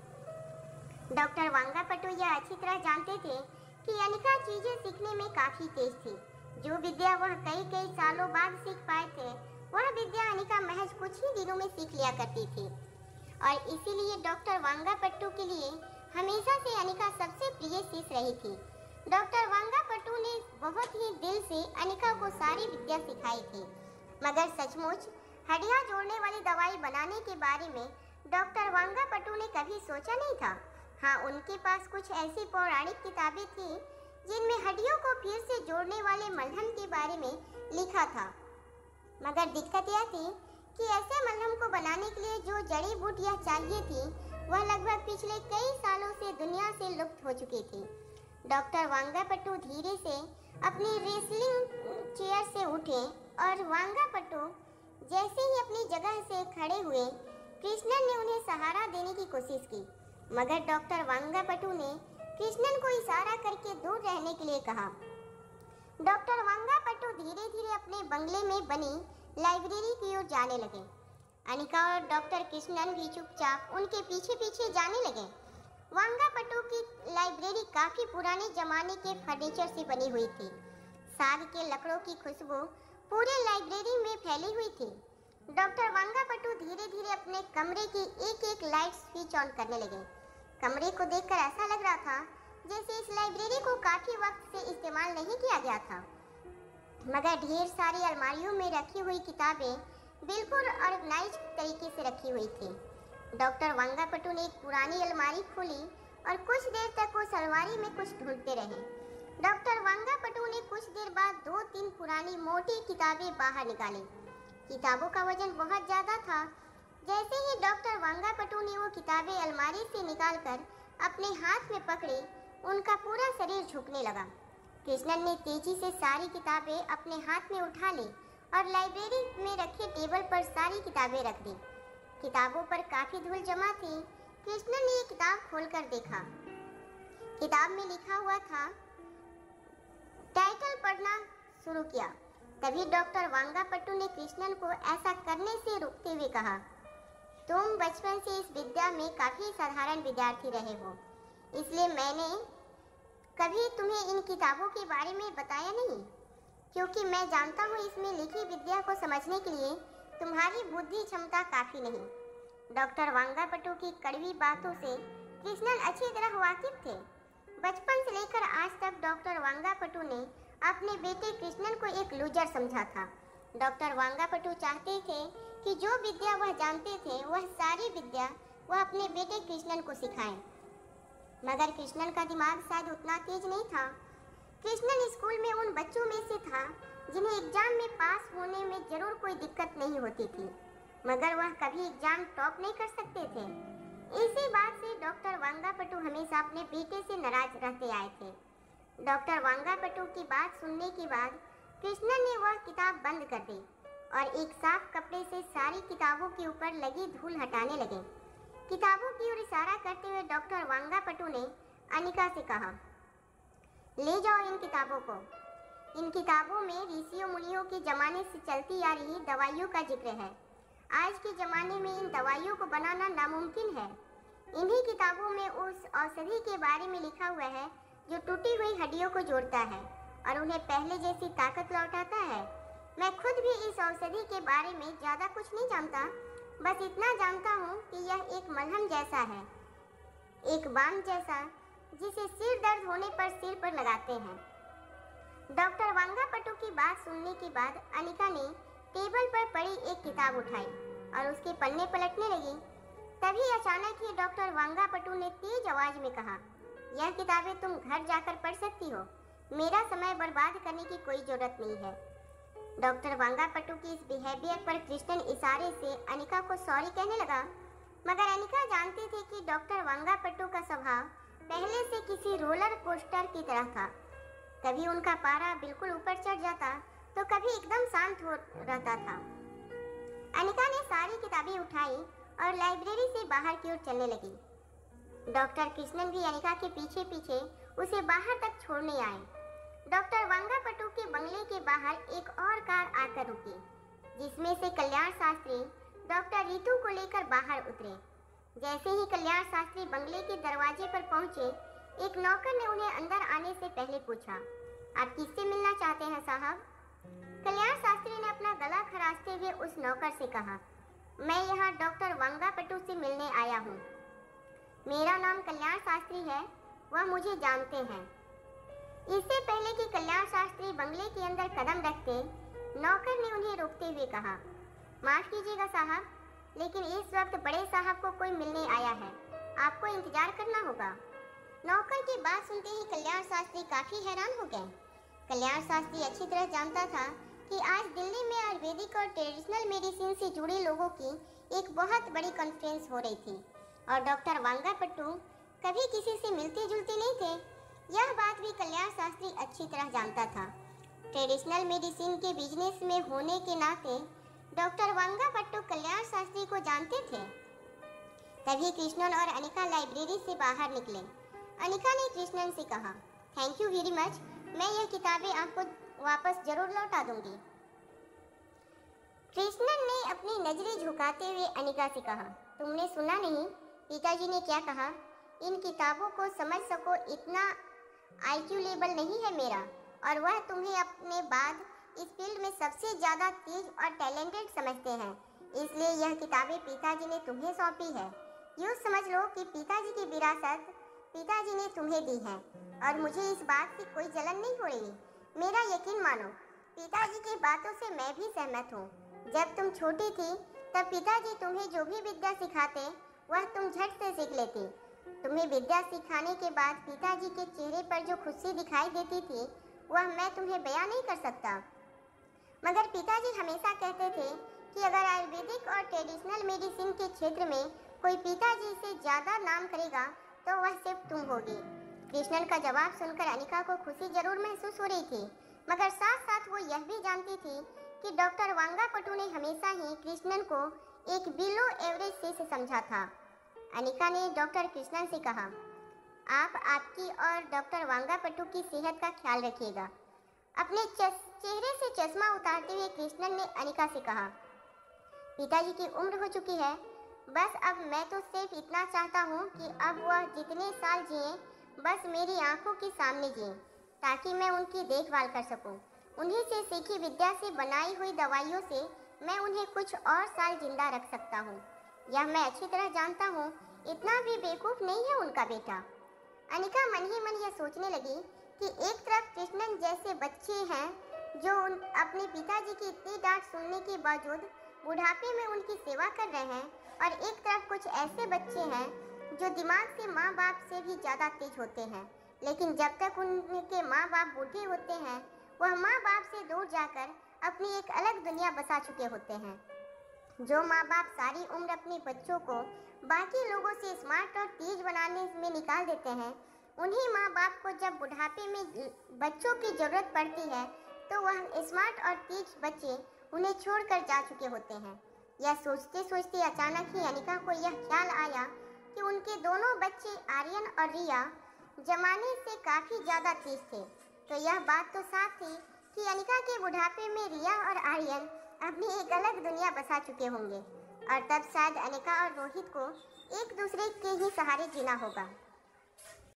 डॉक्टर वांगापट्टू यह अच्छी तरह जानते थे कि अनिका चीजें सीखने में काफी तेज थी। जो विद्या वह कई सालों बाद सीख पाए थे, वह विद्या अनिका महज कुछ ही दिनों में सीख लिया करती थी, और इसीलिए डॉक्टर वांगापट्टू के लिए हमेशा से अनिका सबसे प्रिय शिष्य रही थी। डॉक्टर वांगापट्टू ने बहुत ही दिल से अनिका को सारी विद्या सिखाई थी, मगर सचमुच हड्डियां जोड़ने वाली दवाई बनाने के बारे में डॉक्टर वांगापट्टू ने कभी सोचा नहीं था। हाँ, उनके पास कुछ ऐसी पौराणिक किताबें थी जिनमें हड्डियों को फिर से जोड़ने वाले मलहम के बारे में लिखा था। मगर दिक्कत यह थी कि ऐसे मलहम को बनाने के लिए जो जड़ी बूटियां चाहिए थी वह लगभग पिछले कई सालों से दुनिया से लुप्त हो चुकी थी। डॉक्टर वांगापट्टू धीरे से अपनी रेसलिंग चेयर से उठे और वांगापट्टू जैसे ही अपनी जगह से खड़े हुए, कृष्णन ने उन्हें सहारा देने की कोशिश की, मगर डॉक्टर वांगापट्टू ने कृष्णन को इशारा करके दूर रहने के लिए कहा। डॉक्टर वांगापट्टू धीरे धीरे अपने बंगले में बनी लाइब्रेरी की ओर जाने लगे। अनिका और डॉक्टर कृष्णन भी चुपचाप उनके पीछे पीछे जाने लगे। वांगापट्टू की लाइब्रेरी काफी पुराने जमाने के फर्नीचर से बनी हुई थी। साग के लकड़ों की खुशबू पूरे लाइब्रेरी में फैली हुई थी। डॉक्टर वांगापट्टू धीरे धीरे अपने कमरे की एक एक लाइट स्विच ऑन करने लगे। कमरे को देखकर ऐसा लग रहा था जैसे इस लाइब्रेरी को काफी वक्त से इस्तेमाल नहीं किया गया था, मगर ढेर सारी अलमारियों में रखी हुई किताबें बिल्कुल ऑर्गेनाइज्ड तरीके से रखी हुई थी। डॉक्टर वांगापट्टू ने एक पुरानी अलमारी खोली और कुछ देर तक उस अलमारी में कुछ ढूंढते रहे। डॉक्टर वांगापट्टू ने कुछ देर बाद 2-3 पुरानी मोटी किताबें बाहर निकाली। किताबों का वजन बहुत ज्यादा था। जैसे ही डॉक्टर वांगापट्टू ने वो किताबें अलमारी से निकालकर अपने हाथ में पकड़ी, उनका पूरा शरीर झुकने लगा। कृष्णन ने तेजी से सारी किताबें अपने हाथ में उठा ली और लाइब्रेरी में रखे टेबल पर सारी किताबें रख दी। किताबों पर काफी धूल जमा थी। कृष्णन ने ये किताब खोलकर देखा। किताब में लिखा हुआ था। टाइटल पढ़ना शुरू किया। तभी डॉक्टर वांगापट्टू ने कृष्णन को ऐसा करने से रोकते हुए कहा, तुम बचपन से इस विद्या में काफी साधारण विद्यार्थी रहे हो, इसलिए मैंने कभी तुम्हें इन किताबों के बारे में बताया नहीं, क्योंकि मैं जानता हूँ इसमें लिखी विद्या को समझने के लिए तुम्हारी बुद्धि क्षमता काफी नहीं। डॉक्टर वांगापट्टू की कड़वी बातों से कृष्णन अच्छी तरह वाकिफ थे। बचपन से लेकर आज तक डॉक्टर वांगापट्टू ने अपने बेटे कृष्णन को एक लूजर समझा था। डॉक्टर वांगापट्टू चाहते थे कि जो विद्या वह जानते थे वह सारी विद्या वह अपने बेटे कृष्णन को सिखाएं, मगर कृष्णन का दिमाग शायद उतना तेज नहीं था। कृष्णन स्कूल में उन बच्चों में से था जिन्हें एग्जाम में पास होने में जरूर कोई दिक्कत नहीं होती थी, मगर वह कभी एग्जाम टॉप नहीं कर सकते थे। इसी बात से डॉक्टर वांगापट्टू हमेशा अपने बेटे से नाराज रहते आए थे। डॉक्टर वांगापट्टू की बात सुनने के बाद कृष्णन ने वह किताब बंद कर दी और एक साफ कपड़े से सारी किताबों के ऊपर लगी धूल हटाने लगे। किताबों की ओर इशारा करते हुए डॉक्टर वांगापट्टू ने अनिका से कहा, ले जाओ इन किताबों को। इन किताबों में ऋषियों मुनियों के जमाने से चलती आ रही दवाइयों का जिक्र है। आज के जमाने में इन दवाइयों को बनाना नामुमकिन है। इन्हीं किताबों में उस औषधि के बारे में लिखा हुआ है जो टूटी हुई हड्डियों को जोड़ता है और उन्हें पहले जैसी ताकत लौटाता है। मैं खुद भी इस औषधि के बारे में ज़्यादा कुछ नहीं जानता, बस इतना जानता हूँ कि यह एक मलहम जैसा है, एक बाम जैसा, जिसे सिर दर्द होने पर सिर पर लगाते हैं। डॉक्टर वांगापट्टू की बात सुनने के बाद अनिका ने टेबल पर पड़ी एक किताब उठाई और उसके पन्ने पलटने लगी। तभी अचानक ही डॉक्टर वांगापट्टू ने तेज आवाज में कहा, यह किताबें तुम घर जाकर पढ़ सकती हो, मेरा समय बर्बाद करने की कोई जरूरत नहीं है। डॉक्टर वांगापट्टू की इस बिहेवियर पर कृष्णन इशारे से अनिका को सॉरी कहने लगा, मगर अनिका जानते थे कि डॉक्टर वांगापट्टू का स्वभाव पहले से किसी रोलर कोस्टर की तरह था। कभी उनका पारा बिल्कुल ऊपर चढ़ जाता तो कभी एकदम शांत हो रहता था। अनिका ने सारी किताबें उठाई और लाइब्रेरी से बाहर की ओर चलने लगी। डॉक्टर कृष्णन भी अनिका के पीछे पीछे उसे बाहर तक छोड़ने आए। डॉक्टर वांगापट्टू के बंगले के बाहर एक और कार आकर रुकी, जिसमें से कल्याण शास्त्री डॉक्टर रितु को लेकर बाहर उतरे। जैसे ही कल्याण शास्त्री बंगले के दरवाजे पर पहुंचे, एक नौकर ने उन्हें अंदर आने से पहले पूछा, आप किससे मिलना चाहते हैं साहब? कल्याण शास्त्री ने अपना गला खराशते हुए उस नौकर से कहा, मैं यहाँ डॉक्टर वांगापट्टू से मिलने आया हूँ। मेरा नाम कल्याण शास्त्री है, वह मुझे जानते हैं। इससे पहले कि कल्याण शास्त्री बंगले के अंदर कदम रखते, नौकर ने उन्हें रोकते हुए कहा, माफ कीजिएगा साहब, लेकिन इस वक्त बड़े साहब को कोई मिलने आया है, आपको इंतजार करना होगा। नौकर की बात सुनते ही कल्याण शास्त्री काफी हैरान हो गए। कल्याण शास्त्री अच्छी तरह जानता था कि आज दिल्ली में आयुर्वेदिक और ट्रेडिशनल मेडिसिन से जुड़े लोगों की एक बहुत बड़ी कॉन्फ्रेंस हो रही थी और डॉक्टर वांगापट्टू कभी किसी से मिलते जुलते नहीं थे। यह बात भी कल्याण शास्त्री अच्छी तरह जानता था। ट्रेडिशनल मेडिसिन के बिजनेस में होने के नाते डॉक्टर वांगापट्टू कल्याण शास्त्री को जानते थे। तभी कृष्णन और अनिका लाइब्रेरी से बाहर निकले। अनिका ने कृष्णन से कहा, थैंक यू वेरी मच, मैं यह किताबें आपको वापस जरूर लौटा दूंगी। कृष्णन ने अपनी नजरें झुकाते हुए अनिका से कहा, तुमने सुना नहीं पिताजी ने क्या कहा? इन किताबों को समझ सको इतना आईक्यू लेवल नहीं है मेरा, और वह तुम्हें अपने बाद इस फील्ड में सबसे ज़्यादा तेज और टैलेंटेड समझते हैं, इसलिए यह किताबें पिताजी ने तुम्हें सौंपी है। यूँ समझ लो कि पिताजी की विरासत पिताजी ने तुम्हें दी है और मुझे इस बात से कोई जलन नहीं हो रही। मेरा यकीन मानो, पिताजी की बातों से मैं भी सहमत हूँ। जब तुम छोटी थी तब पिताजी तुम्हें जो भी विद्या सिखाते वह तुम झट से सीख लेती। तुम्हें विद्या सिखाने के बाद पिताजी के चेहरे पर जो खुशी दिखाई देती थी वह मैं तुम्हें बयां नहीं कर सकता। मगर पिताजी हमेशा कहते थे कि अगर आयुर्वेदिक और ट्रेडिशनल मेडिसिन के क्षेत्र में कोई पिताजी से ज़्यादा नाम करेगा तो वह सिर्फ तुम होगी। कृष्णन का जवाब सुनकर अनिका को खुशी जरूर महसूस हो रही थी, मगर साथ साथ वो यह भी जानती थी कि डॉक्टर वांगापट्टू ने हमेशा ही कृष्णन को एक बिलो एवरेज शिष्य समझा था। अनिका ने डॉक्टर कृष्णन से कहा, आप आपकी और डॉक्टर वांगापट्टू की सेहत का ख्याल रखिएगा। अपने चेहरे से चश्मा उतारते हुए कृष्णन ने अनिका से कहा, पिताजी की उम्र हो चुकी है, बस अब मैं तो सिर्फ इतना चाहता हूँ कि अब वह जितने साल जिए बस मेरी आंखों के सामने जिए, ताकि मैं उनकी देखभाल कर सकूं। उन्हीं से सीखी विद्या से बनाई हुई दवाइयों से मैं उन्हें कुछ और साल जिंदा रख सकता हूँ। यह मैं अच्छी तरह जानता हूँ, इतना भी बेवकूफ़ नहीं है उनका बेटा। अनिका मन ही मन यह सोचने लगी कि एक तरफ कृष्णन जैसे बच्चे हैं जो अपने पिताजी की इतनी डांट सुनने के बावजूद बुढ़ापे में उनकी सेवा कर रहे हैं, और एक तरफ कुछ ऐसे बच्चे हैं जो दिमाग से माँ बाप से भी ज़्यादा तेज होते हैं, लेकिन जब तक उनके माँ बाप बूढ़े होते हैं वह माँ बाप से दूर जाकर अपनी एक अलग दुनिया बसा चुके होते हैं। जो माँ बाप सारी उम्र अपने बच्चों को बाकी लोगों से स्मार्ट और तेज बनाने में निकाल देते हैं, उन्हीं माँ बाप को जब बुढ़ापे में बच्चों की ज़रूरत पड़ती है तो वह स्मार्ट और तेज बच्चे उन्हें छोड़कर जा चुके होते हैं। यह सोचते सोचते अचानक ही अनिका को यह ख्याल आया कि उनके दोनों बच्चे आर्यन और रिया जमाने से काफ़ी ज़्यादा तेज थे। तो यह बात तो साफ थी कि अनिका के बुढ़ापे में रिया और आर्यन अपनी एक अलग दुनिया बसा चुके होंगे, और तब शायद अनिका और रोहित को एक दूसरे के ही सहारे जीना होगा।